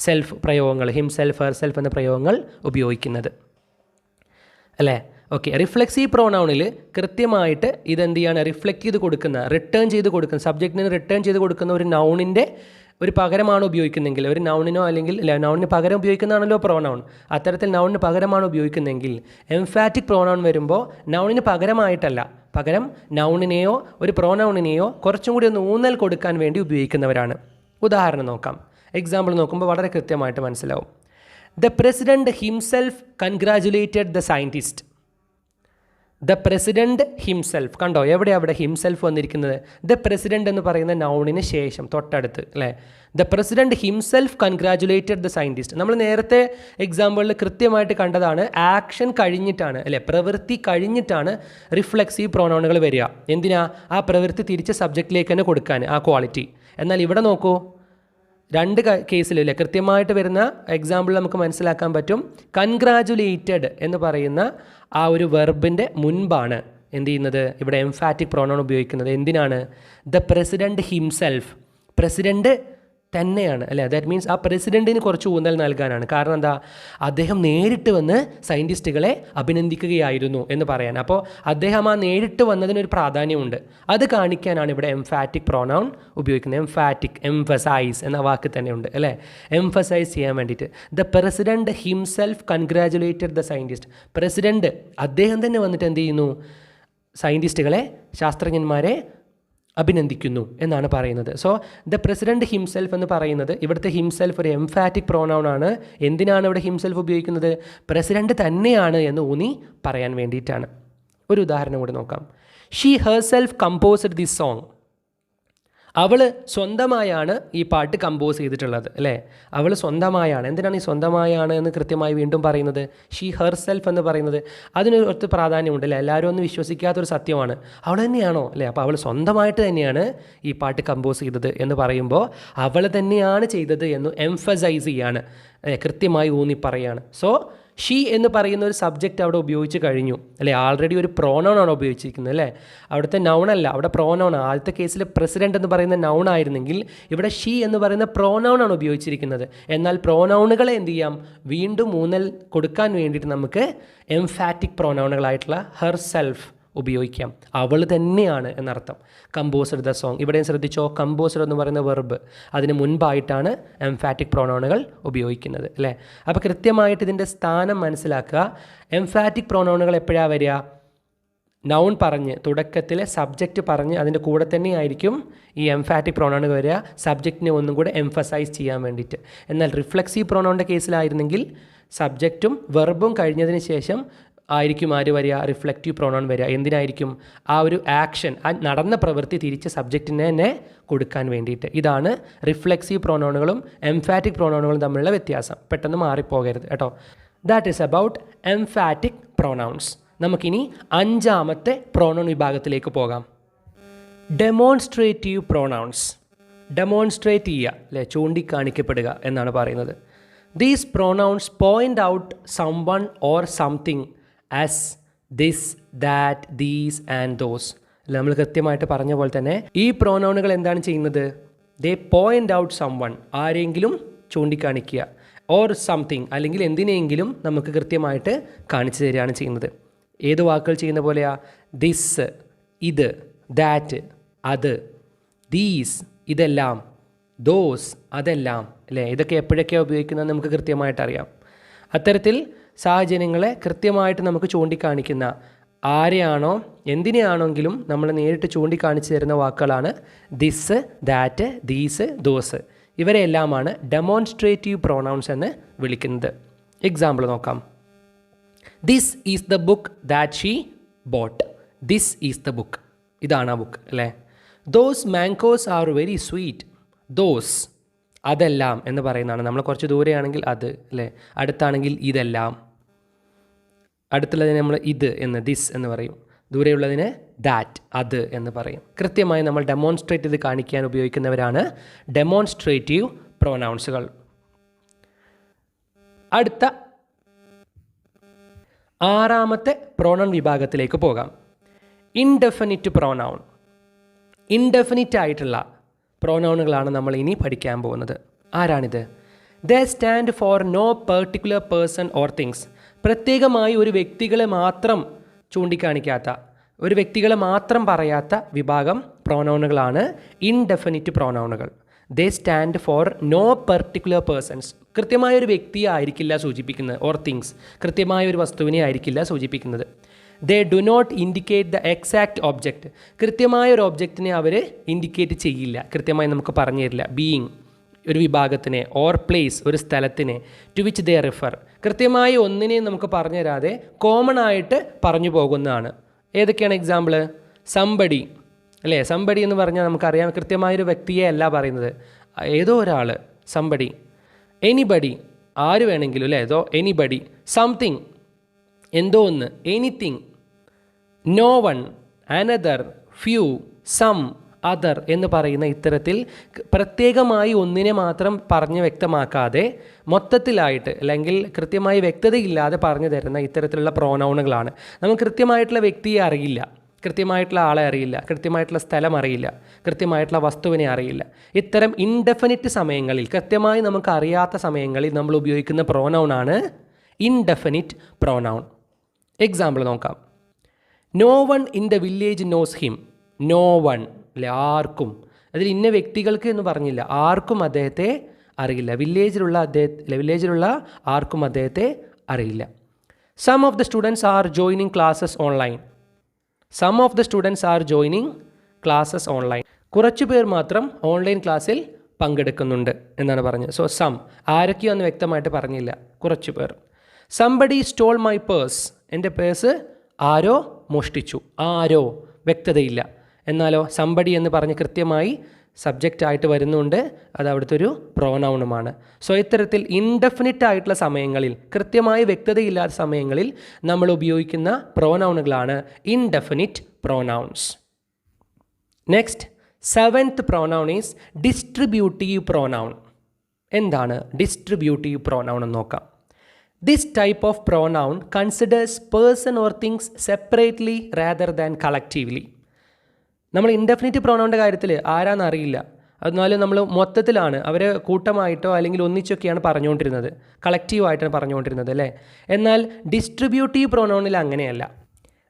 സെൽഫ് പ്രയോഗങ്ങൾ ഹിംസെൽഫ്, ഹെർ സെൽഫ് എന്ന പ്രയോഗങ്ങൾ ഉപയോഗിക്കുന്നത് അല്ലേ. ഓക്കെ, റിഫ്ലെക്സീവ് പ്രോനൗണിൽ കൃത്യമായിട്ട് ഇതെന്ത് ചെയ്യാണ് റിഫ്ലക്റ്റ് ചെയ്ത് കൊടുക്കുന്ന റിട്ടേൺ ചെയ്ത് കൊടുക്കുന്ന സബ്ജക്റ്റിന് റിട്ടേൺ ചെയ്ത് കൊടുക്കുന്ന ഒരു നൗണിൻ്റെ ഒരു പകരമാണ് ഉപയോഗിക്കുന്നതെങ്കിൽ ഒരു നൗണിനോ അല്ലെങ്കിൽ നൗണിന് പകരം ഉപയോഗിക്കുന്നതാണല്ലോ പ്രോനൗൺ. അത്തരത്തിൽ നൗണിന് പകരമാണ് ഉപയോഗിക്കുന്നതെങ്കിൽ എംഫാറ്റിക് പ്രോനൗൺ വരുമ്പോൾ നൗണിന് പകരമായിട്ടല്ല, പകരം നൗണിനെയോ ഒരു പ്രോനൗണിനെയോ കുറച്ചും കൂടി ഒന്ന് ഊന്നൽ കൊടുക്കാൻ വേണ്ടി ഉപയോഗിക്കുന്നവരാണ്. ഉദാഹരണം നോക്കാം. എക്സാമ്പിൾ നോക്കുമ്പോൾ വളരെ കൃത്യമായിട്ട് മനസ്സിലാവും. The president himself congratulated the scientist. The president himself കണ്ടോ എവിടെ അവിടെ ഹിംസെൽഫ് വന്നിരിക്കുന്നത്? ദ പ്രസിഡൻറ്റ് എന്ന് പറയുന്ന നൗണിന് ശേഷം തൊട്ടടുത്ത് അല്ലേ. The president himself congratulated the scientist. നമ്മൾ നേരത്തെ എക്സാമ്പിളിൽ കൃത്യമായിട്ട് കണ്ടതാണ് ആക്ഷൻ കഴിഞ്ഞിട്ടാണ് അല്ലേ, പ്രവൃത്തി കഴിഞ്ഞിട്ടാണ് റിഫ്ലെക്സീവ് പ്രോനൗണുകൾ വരിക. എന്തിനാ? ആ പ്രവൃത്തി തിരിച്ച് സബ്ജക്റ്റിലേക്ക് തന്നെ കൊടുക്കാൻ ആ ക്വാളിറ്റി. എന്നാൽ ഇവിടെ നോക്കൂ, രണ്ട് കേസിലല്ലേ കൃത്യമായിട്ട് വരുന്ന എക്സാമ്പിൾ നമുക്ക് മനസ്സിലാക്കാൻ പറ്റും. കൺഗ്രാജുലേറ്റഡ് എന്ന് പറയുന്ന ആ ഒരു വെർബിൻ്റെ മുൻപാണ് എന്ത് ചെയ്യുന്നത് ഇവിടെ എംഫാറ്റിക് പ്രോനൗൺ ഉപയോഗിക്കുന്നത്. എന്തിനാണ്? ദ പ്രസിഡൻറ്റ് ഹിംസെൽഫ് പ്രസിഡൻറ്റ് തന്നെയാണ് അല്ലേ. ദാറ്റ് മീൻസ് ആ പ്രസിഡൻറ്റിന് കുറച്ച് ഊന്നൽ നൽകാനാണ്. കാരണം എന്താ? അദ്ദേഹം നേരിട്ട് വന്ന് സയൻറ്റിസ്റ്റുകളെ അഭിനന്ദിക്കുകയായിരുന്നു എന്ന് പറയാൻ. അപ്പോൾ അദ്ദേഹം ആ നേരിട്ട് വന്നതിനൊരു പ്രാധാന്യമുണ്ട്. അത് കാണിക്കാനാണ് ഇവിടെ എംഫാറ്റിക് പ്രോനൗൺ ഉപയോഗിക്കുന്നത്. എംഫാറ്റിക്, എംഫസൈസ് എന്ന വാക്ക് തന്നെയുണ്ട് അല്ലേ, എംഫസൈസ് ചെയ്യാൻ വേണ്ടിയിട്ട്. The president himself congratulated the scientist. President അദ്ദേഹം തന്നെ വന്നിട്ട് എന്ത് ചെയ്യുന്നു? സയൻറ്റിസ്റ്റുകളെ, ശാസ്ത്രജ്ഞന്മാരെ അഭിനന്ദിക്കുന്നു എന്നാണ് പറയുന്നത്. സോ ദ പ്രസിഡൻറ്റ് ഹിംസെൽഫ് എന്ന് പറയുന്നത് ഇവിടുത്തെ ഹിംസെൽഫ് ഒരു എംഫാറ്റിക് പ്രോനൗൺ ആണ്. എന്തിനാണ് ഇവിടെ ഹിംസെൽഫ് ഉപയോഗിക്കുന്നത്? പ്രസിഡൻറ്റ് തന്നെയാണ് എന്ന് ഊന്നി പറയാൻ വേണ്ടിയിട്ടാണ്. ഒരു ഉദാഹരണം കൂടി നോക്കാം. She herself composed this song. അവൾ സ്വന്തമായാണ് ഈ പാട്ട് കമ്പോസ് ചെയ്തിട്ടുള്ളത് അല്ലേ. അവൾ സ്വന്തമായാണ്. എന്തിനാണ് ഈ സ്വന്തമായാണ് എന്ന് കൃത്യമായി വീണ്ടും പറയുന്നത്? ഷീ ഹെർസെൽഫ് എന്ന് പറയുന്നത് അതിനൊരു ഒത്തിരി പ്രാധാന്യമുണ്ട് അല്ലേ. എല്ലാവരും ഒന്നും വിശ്വസിക്കാത്തൊരു സത്യമാണ്. അവൾ തന്നെയാണോ അല്ലേ. അപ്പോൾ അവൾ സ്വന്തമായിട്ട് തന്നെയാണ് ഈ പാട്ട് കമ്പോസ് ചെയ്തത് എന്ന് പറയുമ്പോൾ അവൾ തന്നെയാണ് ചെയ്തത് എന്ന് എംഫസൈസ് ചെയ്യാണ്, കൃത്യമായി ഊന്നി പറയുകയാണ്. സോ ഷീ എന്ന് പറയുന്ന ഒരു സബ്ജക്റ്റ് അവിടെ ഉപയോഗിച്ച് കഴിഞ്ഞു അല്ലേ. ആൾറെഡി ഒരു പ്രോനൗൺ ആണ് ഉപയോഗിച്ചിരിക്കുന്നത് അല്ലേ. അവിടുത്തെ നൗണല്ല, അവിടെ പ്രോനൗൺ. ആദ്യത്തെ കേസിൽ പ്രസിഡൻറ്റ് എന്ന് പറയുന്ന നൗൺ ആയിരുന്നെങ്കിൽ ഇവിടെ ഷീ എന്ന് പറയുന്ന പ്രോനൗൺ ആണ് ഉപയോഗിച്ചിരിക്കുന്നത്. എന്നാൽ പ്രോനൗണുകളെ എന്ത് ചെയ്യാം? വീണ്ടും ഊന്നൽ കൊടുക്കാൻ വേണ്ടിയിട്ട് നമുക്ക് എംഫാറ്റിക് പ്രോനൗണുകളായിട്ടുള്ള ഹെർ സെൽഫ് ഉപയോഗിക്കാം. അവൾ തന്നെയാണ് എന്നർത്ഥം. കമ്പോസ്ഡ് ദ സോങ്, ഇവിടെയും ശ്രദ്ധിച്ചോ, കമ്പോസ്ഡ് എന്ന് പറയുന്ന വെർബ് അതിന് മുൻപായിട്ടാണ് എംഫാറ്റിക് പ്രോനൗണുകൾ ഉപയോഗിക്കുന്നത് അല്ലേ. അപ്പോൾ കൃത്യമായിട്ട് ഇതിൻ്റെ സ്ഥാനം മനസ്സിലാക്കുക. എംഫാറ്റിക് പ്രോനൗണുകൾ എപ്പോഴാണ് വരിക? നൗൺ പറഞ്ഞ് തുടക്കത്തിലെ സബ്ജക്റ്റ് പറഞ്ഞ് അതിൻ്റെ കൂടെ തന്നെയായിരിക്കും ഈ എംഫാറ്റിക് പ്രോനൗണുകൾ വരിക, സബ്ജക്റ്റിനെ ഒന്നും കൂടെ എംഫസൈസ് ചെയ്യാൻ വേണ്ടിയിട്ട്. എന്നാൽ റിഫ്ലെക്സീവ് പ്രോനൗണിൻ്റെ കേസിലായിരുന്നെങ്കിൽ സബ്ജക്റ്റും വെർബും കഴിഞ്ഞതിന് ശേഷം ആയിരിക്കും ആര് വരിക, റിഫ്ലക്റ്റീവ് പ്രൊനൗൺ വരിക. എന്തിനായിരിക്കും? ആ ഒരു ആക്ഷൻ, ആ നടന്ന പ്രവൃത്തി തിരിച്ച് സബ്ജക്റ്റിനെ തന്നെ കൊടുക്കാൻ വേണ്ടിയിട്ട്. ഇതാണ് റിഫ്ലെക്സീവ് പ്രൊനൗണുകളും എംഫാറ്റിക് പ്രൊനൗണുകളും തമ്മിലുള്ള വ്യത്യാസം. പെട്ടെന്ന് മാറിപ്പോകരുത് കേട്ടോ. That is about emphatic pronouns. നമുക്കിനി 5ാമത്തെ പ്രൊനൗൺ വിഭാഗത്തിലേക്ക് പോകാം. Demonstrative pronounce. ഡെമോൺസ്ട്രേറ്റ് ചെയ്യുക, അല്ലെ, ചൂണ്ടിക്കാണിക്കപ്പെടുക എന്നാണ് പറയുന്നത്. These pronouns point out someone or something as this, that, these and those. അല്ല, നമ്മൾ കൃത്യമായിട്ട് പറഞ്ഞ പോലെ തന്നെ ഈ പ്രൊനൗണുകൾ എന്താണ് ചെയ്യുന്നത്? ദേ പോയിൻ്റ് ഔട്ട് സംവൺ, ആരെങ്കിലും ചൂണ്ടിക്കാണിക്കുക, ഓർ സംതിങ്, അല്ലെങ്കിൽ എന്തിനെങ്കിലും നമുക്ക് കൃത്യമായിട്ട് കാണിച്ചു തരികയാണ് ചെയ്യുന്നത്. ഏത് വാക്കുകൾ ചെയ്യുന്ന പോലെയാ? ദിസ്, ഇത്, ദാറ്റ്, അത്, ദീസ്, ഇതെല്ലാം, ദോസ്, അതെല്ലാം, അല്ലേ? ഇതൊക്കെ എപ്പോഴൊക്കെയാണ് ഉപയോഗിക്കുന്നത് നമുക്ക് കൃത്യമായിട്ട് അറിയാം. അത്തരത്തിൽ സാഹചര്യങ്ങളെ കൃത്യമായിട്ട് നമുക്ക് ചൂണ്ടിക്കാണിക്കുന്ന, ആരെയാണോ എന്തിനെയാണെങ്കിലും നമ്മൾ നേരിട്ട് ചൂണ്ടിക്കാണിച്ചു തരുന്ന വാക്കുകളാണ് ദിസ്, ദാറ്റ്, ദീസ്, ദോസ്. ഇവരെല്ലാമാണ് ഡെമോൺസ്ട്രേറ്റീവ് പ്രൊനൗൺസ് എന്ന് വിളിക്കുന്നത്. എക്സാമ്പിൾ നോക്കാം. This is the book that she bought. This is the book, ഇതാണ് ആ ബുക്ക്, അല്ലേ? Those mangoes are very sweet. Those, അതെല്ലാം എന്ന് പറയുന്നതാണ്. നമ്മൾ കുറച്ച് ദൂരെയാണെങ്കിൽ അത്, അല്ലേ? അടുത്താണെങ്കിൽ ഇതെല്ലാം. അടുത്തുള്ളതിനെ നമ്മൾ ഇത് എന്ന്, ദിസ് എന്ന് പറയും. ദൂരെയുള്ളതിന് ദാറ്റ്, അത് എന്ന് പറയും. കൃത്യമായി നമ്മൾ ഡെമോൺസ്ട്രേറ്റ് ചെയ്ത് കാണിക്കാൻ ഉപയോഗിക്കുന്നവരാണ് ഡെമോൺസ്ട്രേറ്റീവ് പ്രൊനൗൺസുകൾ. അടുത്ത 6ാമത്തെ പ്രൊനൗൺ വിഭാഗത്തിലേക്ക് പോകാം. Indefinite pronoun. ഇൻഡെഫിനിറ്റ് ആയിട്ടുള്ള പ്രൊനൗണുകളാണ് നമ്മൾ ഇനി പഠിക്കാൻ പോകുന്നത്. ആരാണിത്? They stand for no particular person or things. പ്രത്യേകമായി ഒരു വ്യക്തികളെ മാത്രം ചൂണ്ടിക്കാണിക്കാത്ത, ഒരു വ്യക്തികളെ മാത്രം പറയാത്ത വിഭാഗം പ്രൊനൗണുകളാണ് ഇൻഡെഫിനിറ്റ് പ്രൊനൗണുകൾ. They stand for no particular persons. കൃത്യമായ ഒരു വ്യക്തിയെ ആയിരിക്കില്ല സൂചിപ്പിക്കുന്നത്, ഓർ തിങ്സ്, കൃത്യമായ ഒരു വസ്തുവിനെ ആയിരിക്കില്ല സൂചിപ്പിക്കുന്നത്. They do not indicate the exact object. കൃത്യമായ ഒരു ഒബ്ജക്റ്റിനെ അവർ ഇൻഡിക്കേറ്റ് ചെയ്യില്ല, കൃത്യമായി നമുക്ക് പറഞ്ഞു തരില്ല. ബീയിങ്, ഒരു വിഭാഗത്തിനെ, ഓർ പ്ലേസ്, ഒരു സ്ഥലത്തിനെ, ടു വിച്ച് ദേ റിഫർ. കൃത്യമായ ഒന്നിനെയും നമുക്ക് പറഞ്ഞു തരാതെ കോമൺ ആയിട്ട് പറഞ്ഞു പോകുന്നതാണ്. ഏതൊക്കെയാണ് എക്സാമ്പിൾ? സംബടി, അല്ലേ? സംബടി എന്ന് പറഞ്ഞാൽ നമുക്കറിയാം കൃത്യമായൊരു വ്യക്തിയെ അല്ല പറയുന്നത്, ഏതോ ഒരാൾ. സംബടി. എനിബഡി, ആര് വേണമെങ്കിലും, അല്ലേ? ഏതോ എനിബഡി. സംതിങ്, എന്തോ ഒന്ന്. Anything. No one, another, few, some, other എന്ന് പറയുന്ന ഇത്തരത്തിൽ പ്രത്യേകമായി ഒന്നിനെ മാത്രം പറഞ്ഞ് വ്യക്തമാക്കാതെ മൊത്തത്തിലായിട്ട്, അല്ലെങ്കിൽ കൃത്യമായി വ്യക്തതയില്ലാതെ പറഞ്ഞു തരുന്ന ഇത്തരത്തിലുള്ള പ്രൊനൗണുകളാണ്. നമുക്ക് കൃത്യമായിട്ടുള്ള വ്യക്തിയെ അറിയില്ല, കൃത്യമായിട്ടുള്ള ആളെ അറിയില്ല, കൃത്യമായിട്ടുള്ള സ്ഥലം അറിയില്ല, കൃത്യമായിട്ടുള്ള വസ്തുവിനെ അറിയില്ല. ഇത്തരം ഇൻഡെഫിനിറ്റ് സമയങ്ങളിൽ, കൃത്യമായി നമുക്ക് അറിയാത്ത സമയങ്ങളിൽ നമ്മൾ ഉപയോഗിക്കുന്ന പ്രൊനൗണാണ് ഇൻഡെഫിനിറ്റ് പ്രൊനൗൺ. എക്സാമ്പിൾ നോക്കാം. No one in the village knows him. No one, അല്ലെ? ആർക്കും. അതിൽ ഇന്ന വ്യക്തികൾക്ക് എന്ന് പറഞ്ഞില്ല, ആർക്കും അദ്ദേഹത്തെ അറിയില്ല. വില്ലേജിലുള്ള ആർക്കും അദ്ദേഹത്തെ അറിയില്ല. Some of the students are joining classes online. Some of the students are joining classes online. കുറച്ചു പേർ മാത്രം ഓൺലൈൻ ക്ലാസ്സിൽ പങ്കെടുക്കുന്നുണ്ട് എന്നാണ് പറഞ്ഞത്. സോ സം, ആരൊക്കെയോ എന്ന് വ്യക്തമായിട്ട് പറഞ്ഞില്ല, കുറച്ചു പേർ. Somebody stall my purse. എൻ്റെ പേഴ്സ് ആരോ മോഷ്ടിച്ചു. ആരോ, വ്യക്തതയില്ല. എന്നാലോ സംബടി എന്ന് പറഞ്ഞ് കൃത്യമായി സബ്ജക്റ്റായിട്ട് വരുന്നുണ്ട്, അത് അവിടുത്തെ ഒരു പ്രൊനൗണുമാണ്. സോ ഇത്തരത്തിൽ ഇൻഡെഫിനിറ്റ് ആയിട്ടുള്ള സമയങ്ങളിൽ, കൃത്യമായി വ്യക്തതയില്ലാത്ത സമയങ്ങളിൽ നമ്മൾ ഉപയോഗിക്കുന്ന പ്രൊനൗണുകളാണ് indefinite pronouns. Next, 7th pronoun is distributive pronoun. എന്താണ് ഡിസ്ട്രിബ്യൂട്ടീവ് പ്രൊനൗൺ എന്ന് നോക്കാം. This type of pronoun considers person or things separately rather than collectively. നമ്മൾ ഇൻഡെഫിനിറ്റ് പ്രൊനൗണിൻ്റെ കാര്യത്തിൽ ആരാന്നറിയില്ല, എന്നാലും നമ്മൾ മൊത്തത്തിലാണ്, അവരെ കൂട്ടമായിട്ടോ അല്ലെങ്കിൽ ഒന്നിച്ചൊക്കെയാണ് പറഞ്ഞുകൊണ്ടിരുന്നത്, കളക്റ്റീവായിട്ടാണ് പറഞ്ഞുകൊണ്ടിരുന്നത്, അല്ലേ? എന്നാൽ ഡിസ്ട്രിബ്യൂട്ടീവ് പ്രൊനൗണിൽ അങ്ങനെയല്ല.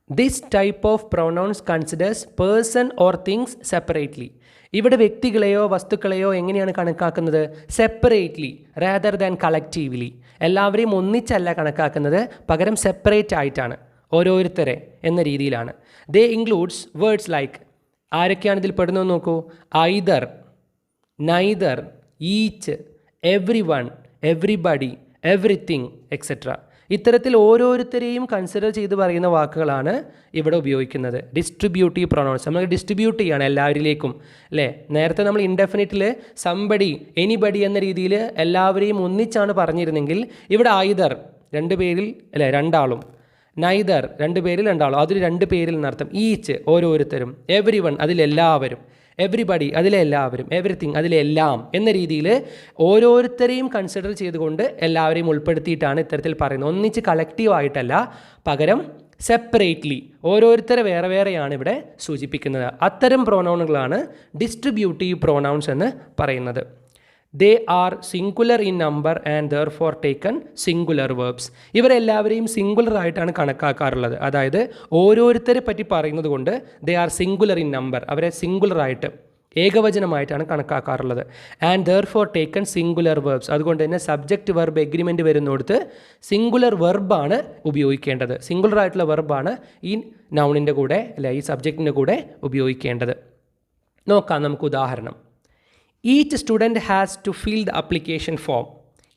This type of pronouns considers person or things separately. ഇവിടെ വ്യക്തികളെയോ വസ്തുക്കളെയോ എങ്ങനെയാണ് കണക്കാക്കുന്നത്? Separately rather than collectively. എല്ലാവരെയും ഒന്നിച്ചല്ല കണക്കാക്കുന്നത്, പകരം സെപ്പറേറ്റ് ആയിട്ടാണ്, ഓരോരുത്തരെ എന്ന രീതിയിലാണ്. ദേ ഇൻക്ലൂഡ്സ് വേർഡ്സ് ലൈക്ക്, ആരൊക്കെയാണ് ഇതിൽ പെടുന്നത് നോക്കൂ. Either, neither, each, every one, everybody, everything etcetera. ഇത്തരത്തിൽ ഓരോരുത്തരെയും കൺസിഡർ ചെയ്ത് പറയുന്ന വാക്കുകളാണ് ഇവിടെ ഉപയോഗിക്കുന്നത്. ഡിസ്ട്രിബ്യൂട്ടീവ് പ്രൊനൗൺസ് നമ്മൾ ഡിസ്ട്രിബ്യൂട്ട് ചെയ്യാണ് എല്ലാവരിലേക്കും അല്ലേ. നേരത്തെ നമ്മൾ ഇൻഡെഫിനിറ്റിൽ സംബഡി, എനിബഡി എന്ന രീതിയിൽ എല്ലാവരെയും ഒന്നിച്ചാണ് പറഞ്ഞിരുന്നെങ്കിൽ ഇവിടെ ഐദർ രണ്ട് പേരിൽ അല്ലേ രണ്ടാളും, നൈദർ രണ്ട് പേരിൽ രണ്ടാളും, അതിൽ രണ്ട് പേരിൽ എന്നർത്ഥം. ഈച്ച് ഓരോരുത്തരും, എവരി വൺ അതിലെല്ലാവരും, എവരിബഡി അതിലെല്ലാവരും, എവറിത്തിങ് അതിലെല്ലാം എന്ന രീതിയിൽ ഓരോരുത്തരെയും കൺസിഡർ ചെയ്തുകൊണ്ട് എല്ലാവരെയും ഉൾപ്പെടുത്തിയിട്ടാണ് ഇത്തരത്തിൽ പറയുന്നത്. ഒന്നിച്ച് കളക്റ്റീവായിട്ടല്ല, പകരം സെപ്പറേറ്റ്ലി ഓരോരുത്തരെ വേറെ വേറെയാണ് ഇവിടെ സൂചിപ്പിക്കുന്നത്. അത്തരം പ്രോനൗണുകളാണ് ഡിസ്ട്രിബ്യൂട്ടീവ് പ്രോനൗൺസ് എന്ന് പറയുന്നത്. They are singular in number and therefore taken singular verbs. ഇവരെല്ലാവരെയും സിംഗുലർ ആയിട്ടാണ് കണക്കാക്കാറുള്ളത്. അതായത് ഓരോരുത്തരെ പറ്റി പറയുന്നത് കൊണ്ട് they are singular in number, അവരെ സിംഗുലറായിട്ട് ഏകവചനമായിട്ടാണ് കണക്കാക്കാറുള്ളത്. And therefore taken singular verbs, അതുകൊണ്ട് തന്നെ സബ്ജക്റ്റ് വെർബ് എഗ്രിമെൻറ്റ് വരുന്നിടത്ത് സിംഗുലർ വെർബാണ് ഉപയോഗിക്കേണ്ടത്. സിംഗുലർ ആയിട്ടുള്ള വെർബാണ് ഈ നൗണിൻ്റെ കൂടെ അല്ലെ ഈ സബ്ജക്റ്റിൻ്റെ കൂടെ ഉപയോഗിക്കേണ്ടത്. നോക്കാം നമുക്ക് ഉദാഹരണം. Each student has to fill the application form.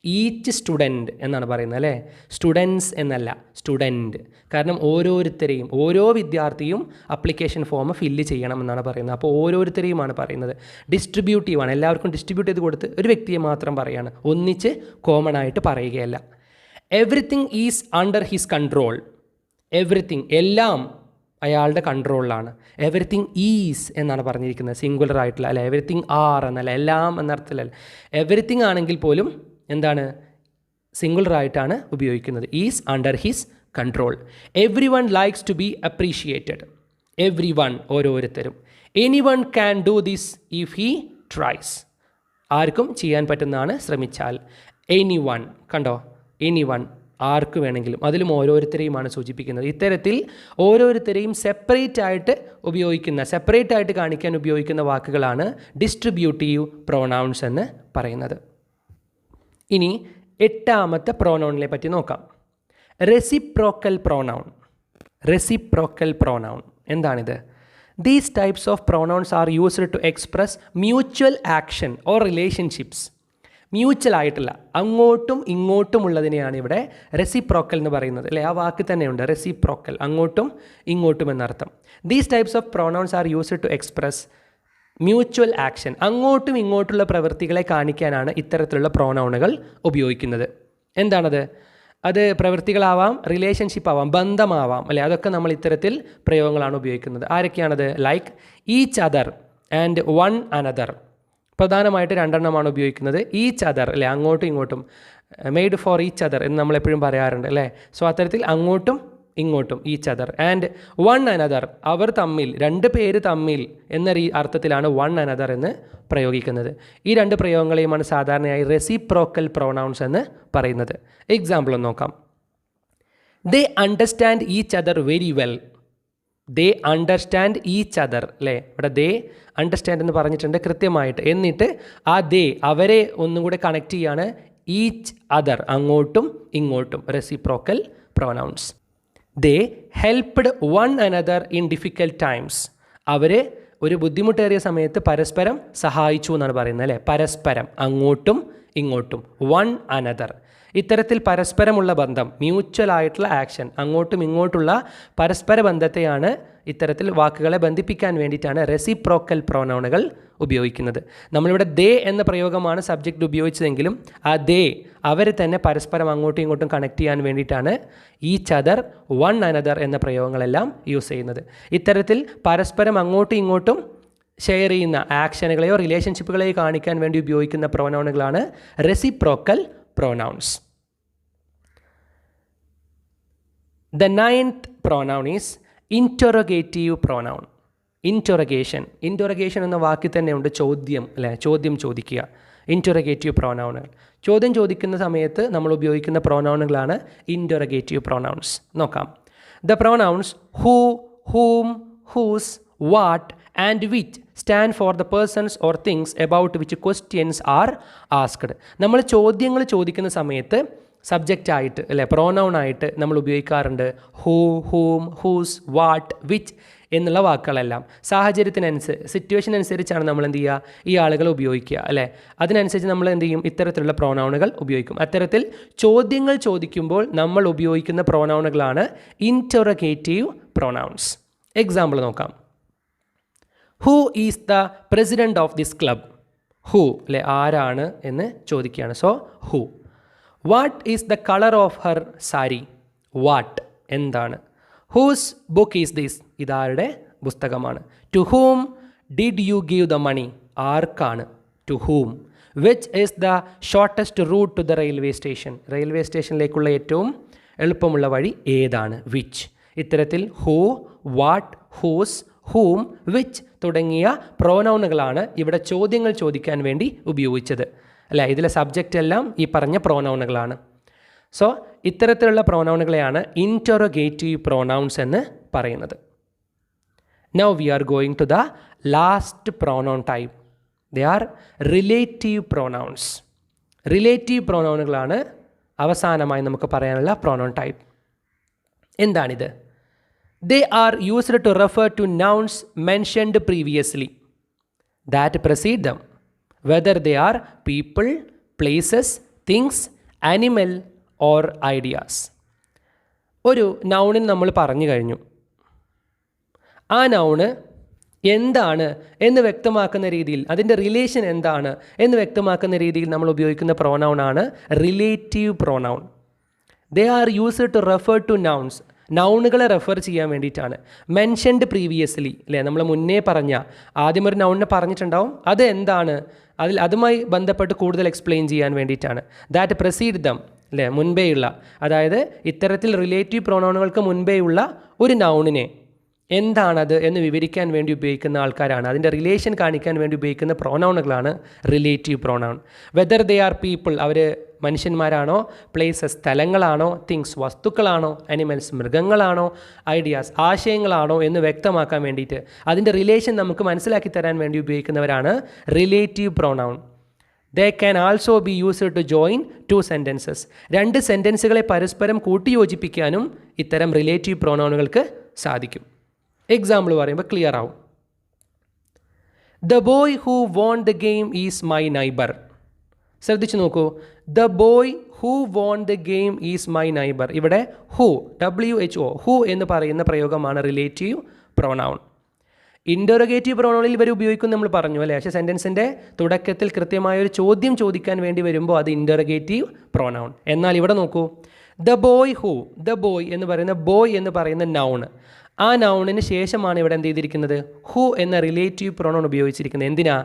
Each student എന്നാണ് പറയുന്നത് അല്ലേ, സ്റ്റുഡൻസ് എന്നല്ല, സ്റ്റുഡൻറ്റ്. കാരണം ഓരോരുത്തരെയും, ഓരോ വിദ്യാർത്ഥിയും അപ്ലിക്കേഷൻ ഫോം ഫില്ല് ചെയ്യണം എന്നാണ് പറയുന്നത്. അപ്പോൾ ഓരോരുത്തരെയുമാണ് പറയുന്നത്. ഡിസ്ട്രിബ്യൂട്ടീവാണ്, എല്ലാവർക്കും ഡിസ്ട്രിബ്യൂട്ട് ചെയ്ത് കൊടുത്ത് ഒരു വ്യക്തിയെ മാത്രം പറയുകയാണ്, ഒന്നിച്ച് കോമൺ ആയിട്ട് പറയുകയല്ല. Everything is under his control. Everything എല്ലാം അയാളുടെ കൺട്രോളിലാണ്. എവറിത്തിങ് ഈസ് എന്നാണ് പറഞ്ഞിരിക്കുന്നത്, സിംഗുലർ ആയിട്ടുള്ള അല്ല, എവറിത്തിങ് ആർ എന്നല്ല, എല്ലാം എന്നർത്ഥത്തിലല്ല. എവറിത്തിങ് ആണെങ്കിൽ പോലും എന്താണ് സിംഗുലർ ആയിട്ടാണ് ഉപയോഗിക്കുന്നത്. Is under his control. Everyone likes to be appreciated. Everyone ഓരോരുത്തരും. Anyone can do this if he tries. ആർക്കും ചെയ്യാൻ പറ്റുന്നതാണ് ശ്രമിച്ചാൽ. എനി വൺ കണ്ടോ, എനി വൺ ആർക്ക് വേണമെങ്കിലും, അതിലും ഓരോരുത്തരെയുമാണ് സൂചിപ്പിക്കുന്നത്. ഇത്തരത്തിൽ ഓരോരുത്തരെയും സെപ്പറേറ്റ് ആയിട്ട് ഉപയോഗിക്കുന്ന, സെപ്പറേറ്റ് ആയിട്ട് കാണിക്കാൻ ഉപയോഗിക്കുന്ന വാക്കുകളാണ് ഡിസ്ട്രിബ്യൂട്ടീവ് പ്രോനൗൺസ് എന്ന് പറയുന്നത്. ഇനി 8ാമത്തെ പ്രോനൗണിനെ പറ്റി നോക്കാം. Reciprocal pronoun. റെസിപ്രോക്കൽ പ്രോനൗൺ എന്താണിത്? These types of pronouns are used to express mutual action or relationships. Mutual ആയിട്ടുള്ള, അങ്ങോട്ടും ഇങ്ങോട്ടും ഉള്ളതിനെയാണ് ഇവിടെ റെസിപ്രോക്കൽ എന്ന് പറയുന്നത് അല്ലേ. ആ വാക്ക് തന്നെയുണ്ട് റെസിപ്രോക്കൽ, അങ്ങോട്ടും ഇങ്ങോട്ടും എന്നർത്ഥം. These types of pronouns are used to express mutual action. അങ്ങോട്ടും ഇങ്ങോട്ടുള്ള പ്രവൃത്തികളെ കാണിക്കാനാണ് ഇത്തരത്തിലുള്ള പ്രോനൗണുകൾ ഉപയോഗിക്കുന്നത്. എന്താണത്? അത് പ്രവൃത്തികളാവാം, റിലേഷൻഷിപ്പ് ആവാം, ബന്ധമാവാം അല്ലേ. അതൊക്കെ നമ്മൾ ഇത്തരത്തിൽ പ്രയോഗങ്ങളാണ് ഉപയോഗിക്കുന്നത്. ആരൊക്കെയാണത്? Like each other and one another. പ്രധാനമായിട്ട് 2 എണ്ണമാണ് ഉപയോഗിക്കുന്നത്. ഈച്ച് അതർ അല്ലേ, അങ്ങോട്ടും ഇങ്ങോട്ടും. മെയ്ഡ് ഫോർ ഈച്ച് അതർ എന്ന് നമ്മളെപ്പോഴും പറയാറുണ്ട് അല്ലേ. സോ അത്തരത്തിൽ അങ്ങോട്ടും ഇങ്ങോട്ടും each other. And one another, അവർ തമ്മിൽ, 2 പേര് തമ്മിൽ എന്ന അർത്ഥത്തിലാണ് വൺ അനദർ എന്ന് പ്രയോഗിക്കുന്നത്. ഈ 2 പ്രയോഗങ്ങളെയുമാണ് സാധാരണയായി റെസിപ്രോക്കൽ പ്രോനൗൺസ് എന്ന് പറയുന്നത്. എക്സാമ്പിൾ ഒന്ന് നോക്കാം. ദേ understand each other very well. ദേ അണ്ടർസ്റ്റാൻഡ് ഈച്ച് അതർ അല്ലേ. ഇവിടെ ദേ അണ്ടർസ്റ്റാൻഡ് എന്ന് പറഞ്ഞിട്ടുണ്ട് കൃത്യമായിട്ട്. എന്നിട്ട് ആ ദേ അവരെ ഒന്നും കൂടെ കണക്ട് ചെയ്യാണ്. ഈച്ച് അതർ അങ്ങോട്ടും ഇങ്ങോട്ടും, reciprocal pronouns. They helped one another in difficult times. അവർ ഒരു ബുദ്ധിമുട്ടേറിയ സമയത്ത് പരസ്പരം സഹായിച്ചു എന്നാണ് പറയുന്നത് അല്ലേ. പരസ്പരം, അങ്ങോട്ടും ഇങ്ങോട്ടും, വൺ അനദർ. ഇത്തരത്തിൽ പരസ്പരമുള്ള ബന്ധം, മ്യൂച്വൽ ആയിട്ടുള്ള ആക്ഷൻ, അങ്ങോട്ടും ഇങ്ങോട്ടുള്ള പരസ്പര ബന്ധത്തെയാണ് ഇത്തരത്തിൽ വാക്കുകളെ ബന്ധിപ്പിക്കാൻ വേണ്ടിയിട്ടാണ് റെസിപ്രോക്കൽ പ്രോനൗണുകൾ ഉപയോഗിക്കുന്നത്. നമ്മളിവിടെ ദേ എന്ന പ്രയോഗമാണ് സബ്ജക്റ്റ് ഉപയോഗിച്ചതെങ്കിലും ആ ദേ അവരെ തന്നെ പരസ്പരം അങ്ങോട്ടും ഇങ്ങോട്ടും കണക്ട് ചെയ്യാൻ വേണ്ടിയിട്ടാണ് ഈച്ച് അതർ, വൺ അനദർ എന്ന പ്രയോഗങ്ങളെല്ലാം യൂസ് ചെയ്യുന്നത്. ഇത്തരത്തിൽ പരസ്പരം അങ്ങോട്ടും ഇങ്ങോട്ടും ഷെയർ ചെയ്യുന്ന ആക്ഷനുകളെയോ റിലേഷൻഷിപ്പുകളെയോ കാണിക്കാൻ വേണ്ടി ഉപയോഗിക്കുന്ന പ്രോനൗണുകളാണ് reciprocal pronouns. The 9th pronoun is interrogative pronoun. Interrogation എന്ന വാക്കിൽ തന്നെ ഉണ്ട് ചോദ്യം അല്ലേ, ചോദ്യം ചോദിക്കുക. ഇൻറ്ററോഗേറ്റീവ് പ്രോനൗണുകൾ, ചോദ്യം ചോദിക്കുന്ന സമയത്ത് നമ്മൾ ഉപയോഗിക്കുന്ന പ്രോനൗണുകളാണ് ഇൻറ്ററോഗേറ്റീവ് പ്രോനൗൺസ്. നോക്കാം. The pronouns who, whom, whose, what and which stand for the persons or things about which questions are asked. നമ്മൾ ചോദ്യങ്ങൾ ചോദിക്കുന്ന സമയത്ത് സബ്ജക്റ്റ് ആയിട്ട് അല്ലേ, പ്രോനൗൺ ആയിട്ട് നമ്മൾ ഉപയോഗിക്കാറുണ്ട് who, whom, whose, what, which എന്നുള്ള വാക്കുകളെല്ലാം. സിറ്റുവേഷൻ അനുസരിച്ചാണ് നമ്മൾ എന്ത് ചെയ്യുക, ഈ ആളുകൾ ഉപയോഗിക്കുക അല്ലേ. അതിനനുസരിച്ച് നമ്മൾ എന്ത് ചെയ്യും, ഇത്തരത്തിലുള്ള പ്രോനൗണുകൾ ഉപയോഗിക്കും. അത്തരത്തിൽ ചോദ്യങ്ങൾ ചോദിക്കുമ്പോൾ നമ്മൾ ഉപയോഗിക്കുന്ന പ്രോനൗണുകളാണ് ഇൻറ്ററോഗേറ്റീവ് പ്രോനൗൺസ്. എക്സാമ്പിൾ നോക്കാം. Who is the president of this club. Who അല്ലെ, ആരാണ് എന്ന് ചോദിക്കുകയാണ്. So who. What is the colour of her sari. What എന്താണ്. ഹൂസ് ബുക്ക് ഈസ് ദിസ്, ഇതാരുടെ പുസ്തകമാണ്. To whom did you give the money, ആർക്കാണ്. To whom. Which is the shortest route to the railway station, railway സ്റ്റേഷനിലേക്കുള്ള ഏറ്റവും എളുപ്പമുള്ള വഴി ഏതാണ്. വിച്ച്. ഇത്തരത്തിൽ who, what, whose, whom, which തുടങ്ങിയ പ്രോനൗണുകളാണ് ഇവിടെ ചോദ്യങ്ങൾ ചോദിക്കാൻ വേണ്ടി ഉപയോഗിച്ചത് അല്ലേ. ഇതിലെ സബ്ജക്റ്റ് എല്ലാം ഈ പറഞ്ഞ പ്രോനൗണുകളാണ്. സോ ഇത്തരത്തിലുള്ള പ്രോനൗണുകളെയാണ് ഇൻറ്ററോഗേറ്റീവ് പ്രോനൗൺസ് എന്ന് പറയുന്നത്. Now we are going to the last pronoun type. They are relative pronouns. Relative പ്രോനൗണുകളാണ് അവസാനമായി നമുക്ക് പറയാനുള്ള പ്രോനൗൺ ടൈപ്പ്. എന്താണിത്? They are used to refer to nouns mentioned previously that precede them, whether they are people, places, things, animal or ideas. ഒരു നൗണിന് നമ്മൾ പറഞ്ഞു കഴിഞ്ഞു. ആ നൗണ് എന്താണ് എന്ന് വ്യക്തമാക്കുന്ന രീതിയിൽ, അതിൻ്റെ റിലേഷൻ എന്താണ് എന്ന് വ്യക്തമാക്കുന്ന രീതിയിൽ നമ്മൾ ഉപയോഗിക്കുന്ന പ്രോനൗണാണ് relative pronoun. They are used to refer to nouns, നൗണുകളെ റെഫർ ചെയ്യാൻ വേണ്ടിയിട്ടാണ്. മെൻഷൻഡ് പ്രീവിയസ്ലി അല്ലേ, നമ്മൾ മുന്നേ പറഞ്ഞ ആദ്യം ഒരു നൗണിനെ പറഞ്ഞിട്ടുണ്ടാവും, അത് എന്താണ്, അതുമായി ബന്ധപ്പെട്ട് കൂടുതൽ എക്സ്പ്ലെയിൻ ചെയ്യാൻ വേണ്ടിയിട്ടാണ്. ദാറ്റ് പ്രസീഡ് ദം അല്ലേ, മുൻപേയുള്ള, അതായത് ഇത്തരത്തിൽ റിലേറ്റീവ് പ്രോനൗണുകൾക്ക് മുൻപേയുള്ള ഒരു നൗണിനെ എന്താണത് എന്ന് വിവരിക്കാൻ വേണ്ടി ഉപയോഗിക്കുന്ന ആൾക്കാരാണ്, അതിൻ്റെ റിലേഷൻ കാണിക്കാൻ വേണ്ടി ഉപയോഗിക്കുന്ന പ്രോനൗണുകളാണ് relative pronoun. Whether they are people, അവർ മനുഷ്യന്മാരാണോ, പ്ലേസസ് സ്ഥലങ്ങളാണോ, തിങ്സ് വസ്തുക്കളാണോ, അനിമൽസ് മൃഗങ്ങളാണോ, ഐഡിയാസ് ആശയങ്ങളാണോ എന്ന് വ്യക്തമാക്കാൻ വേണ്ടിയിട്ട്, അതിൻ്റെ റിലേഷൻ നമുക്ക് മനസ്സിലാക്കി തരാൻ വേണ്ടി ഉപയോഗിക്കുന്നവരാണ് relative pronoun. They can also be used to join two sentences, രണ്ട് സെൻറ്റൻസുകളെ പരസ്പരം കൂട്ടിയോജിപ്പിക്കാനും ഇത്തരം റിലേറ്റീവ് പ്രോനൗണുകൾക്ക് സാധിക്കും. എക്സാമ്പിൾ പറയുമ്പോൾ ക്ലിയർ ആവും. The boy who won the game is my neighbour. ശ്രദ്ധിച്ചു നോക്കൂ, the boy who won the game is my neighbour. ഇവിടെ ഹൂ, WHO, ഹൂ എന്ന് പറയുന്ന പ്രയോഗമാണ് റിലേറ്റീവ് പ്രോനൗൺ. ഇൻറ്ററോഗേറ്റീവ് പ്രോനൗണിൽ ഇവർ ഉപയോഗിക്കും നമ്മൾ പറഞ്ഞു അല്ലേ, പക്ഷേ സെൻറ്റൻസിൻ്റെ തുടക്കത്തിൽ കൃത്യമായൊരു ചോദ്യം ചോദിക്കാൻ വേണ്ടി വരുമ്പോൾ അത് ഇൻറ്ററോഗേറ്റീവ് പ്രോനൗൺ. എന്നാൽ ഇവിടെ നോക്കൂ, the boy who, the boy എന്ന് പറയുന്ന ബോയ് എന്ന് പറയുന്ന നൗൺ, ആ നൗണിന് ശേഷമാണ് ഇവിടെ എന്ത് ചെയ്തിരിക്കുന്നത്, ഹൂ എന്ന റിലേറ്റീവ് പ്രോനൗൺ ഉപയോഗിച്ചിരിക്കുന്നത്. എന്തിനാ,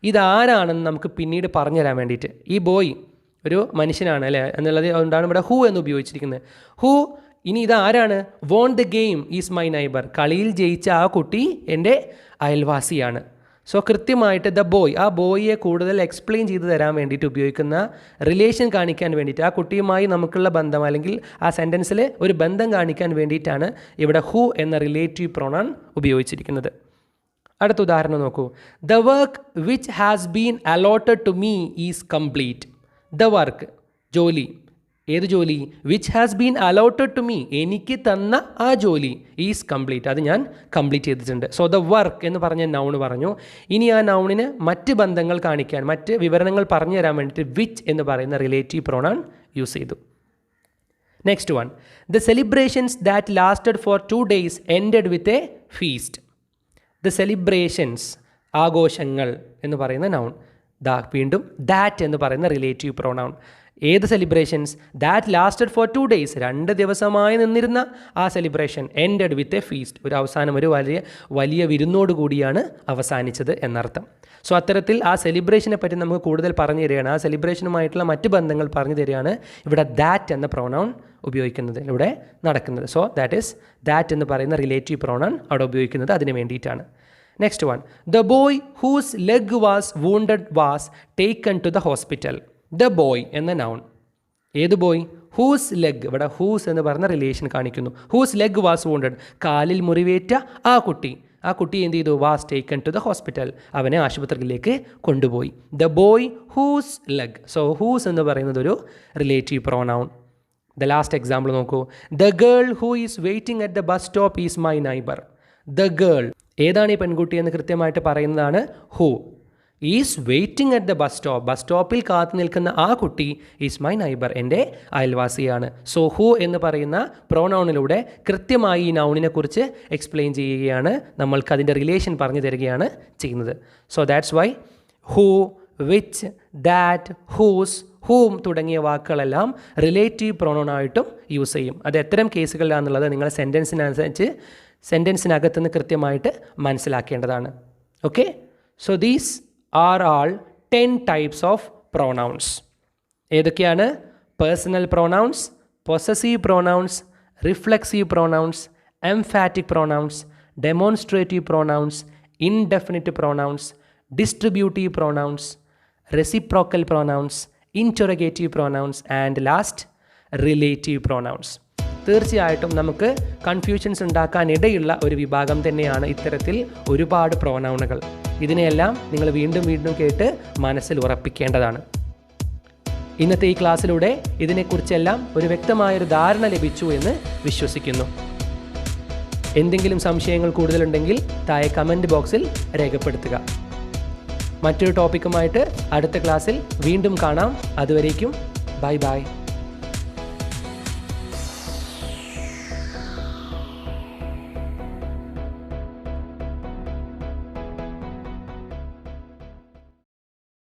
ഇതാരാണെന്ന് നമുക്ക് പിന്നീട് പറഞ്ഞു തരാൻ വേണ്ടിയിട്ട്. ഈ ബോയ് ഒരു മനുഷ്യനാണ് അല്ലേ എന്നുള്ളത് അതുകൊണ്ടാണ് ഇവിടെ ഹൂ എന്ന് ഉപയോഗിച്ചിരിക്കുന്നത്. ഹൂ, ഇനി ഇതാരാണ്, won the game is my neighbour, കളിയിൽ ജയിച്ച ആ കുട്ടി എൻ്റെ അയൽവാസിയാണ്. സോ കൃത്യമായിട്ട് ദ ബോയ്, ആ ബോയിയെ കൂടുതൽ എക്സ്പ്ലെയിൻ ചെയ്ത് തരാൻ വേണ്ടിയിട്ട് ഉപയോഗിക്കുന്ന, റിലേഷൻ കാണിക്കാൻ വേണ്ടിയിട്ട്, ആ കുട്ടിയുമായി നമുക്കുള്ള ബന്ധം അല്ലെങ്കിൽ ആ സെൻറ്റൻസിൽ ഒരു ബന്ധം കാണിക്കാൻ വേണ്ടിയിട്ടാണ് ഇവിടെ ഹൂ എന്ന റിലേറ്റീവ് പ്രോനൗൺ ഉപയോഗിച്ചിരിക്കുന്നത്. അടുത്ത ഉദാഹരണം നോക്കൂ. The work which has been allotted to me is complete. The work, ജോലി, ഏത് ജോലി, which has been allotted to me, എനിക്ക് തന്ന ആ ജോലി, ഈസ് കംപ്ലീറ്റ്, അത് ഞാൻ കംപ്ലീറ്റ് ചെയ്തിട്ടുണ്ട്. സോ ദ വർക്ക് എന്ന് പറഞ്ഞ നൗൺ പറഞ്ഞു. ഇനി ആ നൗണിന് മറ്റ് ബന്ധങ്ങൾ കാണിക്കാൻ, മറ്റ് വിവരണങ്ങൾ പറഞ്ഞു തരാൻ വേണ്ടിയിട്ട് വിച്ച് എന്ന് പറയുന്ന റിലേറ്റീവ് പ്രോനൗൺ യൂസ് ചെയ്തു. Next one, the celebrations that lasted for 2 days ended with a feast. The celebrations, ആഘോഷങ്ങൾ എന്ന് പറയുന്ന നൗൺ. വീണ്ടും ദാറ്റ് എന്ന് പറയുന്ന റിലേറ്റീവ് പ്രോനൗൺ. ഏത് celebrations, that lasted for 2 days, 2 ദിവസമായി നിന്നിരുന്ന ആ celebration, ended with a feast, ഒരു അവസാനം ഒരു വലിയ വിരുന്നോടുകൂടിയാണ് അവസാനിച്ചത് എന്നർത്ഥം. സോ അത്തരത്തിൽ ആ സെലിബ്രേഷനെ പറ്റി നമുക്ക് കൂടുതൽ പറഞ്ഞു തരികയാണ്, ആ സെലിബ്രേഷനുമായിട്ടുള്ള മറ്റ് ബന്ധങ്ങൾ പറഞ്ഞു തരികയാണ് ഇവിടെ ദാറ്റ് എന്ന പ്രോനൗൺ ഉപയോഗിക്കുന്നതിലൂടെ നടക്കുന്നത്. സോ ദാറ്റ് എന്ന് പറയുന്ന റിലേറ്റീവ് പ്രോനൗൺ അവിടെ ഉപയോഗിക്കുന്നത് അതിന് വേണ്ടിയിട്ടാണ്. Next one, the boy whose leg was wounded was taken to the hospital. The boy എന്ന നൗൺ, ഏത് ബോയ്, ഹൂസ് ലെഗ്, ഇവിടെ ഹൂസ് എന്ന് പറഞ്ഞ റിലേഷൻ കാണിക്കുന്നു. ഹൂസ് ലെഗ് വാസ് വൂണ്ടഡ്, കാലിൽ മുറിവേറ്റ ആ കുട്ടി എന്ത് ചെയ്തു, was taken to the hospital, അവനെ ആശുപത്രിയിലേക്ക് കൊണ്ടുപോയി. The boy whose leg. So whose എന്ന് പറയുന്നത് ഒരു relative pronoun. The last example നോക്കൂ. The girl who is waiting at the bus stop is my neighbour. The girl, ഏതാണ് ഈ പെൺകുട്ടി എന്ന് കൃത്യമായിട്ട് പറയുന്നതാണ് who. Is waiting at the bus stop, bus സ്റ്റോപ്പിൽ കാത്തു നിൽക്കുന്ന ആ കുട്ടി ഈസ് മൈ നൈബർ, എൻ്റെ അയൽവാസിയാണ്. സോ ഹൂ എന്ന് പറയുന്ന പ്രോനൗണിലൂടെ കൃത്യമായി ഈ നൗണിനെ കുറിച്ച് എക്സ്പ്ലെയിൻ ചെയ്യുകയാണ്, നമ്മൾക്ക് അതിൻ്റെ റിലേഷൻ പറഞ്ഞു തരികയാണ് ചെയ്യുന്നത്. So that's why who, which, that, whose, whom തുടങ്ങിയ വാക്കുകളെല്ലാം റിലേറ്റീവ് പ്രോനൗണായിട്ടും യൂസ് ചെയ്യും. അത് എത്തരം കേസുകളിലാണെന്നുള്ളത് നിങ്ങൾ സെൻറ്റൻസിനകത്ത് നിന്ന് കൃത്യമായിട്ട് മനസ്സിലാക്കേണ്ടതാണ്. Okay, so these are all 10 types of pronouns. ഏതൊക്കെയാണ്? Personal pronouns, possessive pronouns, reflexive pronouns, emphatic pronouns, demonstrative pronouns, indefinite pronouns, distributive pronouns, reciprocal pronouns, interrogative pronouns and last relative pronouns. തീർച്ചയായിട്ടും നമുക്ക് confusions ഉണ്ടാക്കാനിടയുള്ള ഒരു വിഭാഗം തന്നെയാണ് ഇത്തരത്തിൽ ഒരുപാട് പ്രോനൗണുകൾ. ഇതിനെയെല്ലാം നിങ്ങൾ വീണ്ടും വീണ്ടും കേട്ട് മനസ്സിൽ ഉറപ്പിക്കേണ്ടതാണ്. ഇന്നത്തെ ഈ ക്ലാസ്സിലൂടെ ഇതിനെക്കുറിച്ചെല്ലാം ഒരു വ്യക്തമായൊരു ധാരണ ലഭിച്ചു എന്ന് വിശ്വസിക്കുന്നു. എന്തെങ്കിലും സംശയങ്ങൾ കൂടുതലുണ്ടെങ്കിൽ താഴെ കമൻറ്റ് ബോക്സിൽ രേഖപ്പെടുത്തുക. മറ്റൊരു ടോപ്പിക്കുമായിട്ട് അടുത്ത ക്ലാസ്സിൽ വീണ്ടും കാണാം. അതുവരേക്കും ബൈ ബൈ.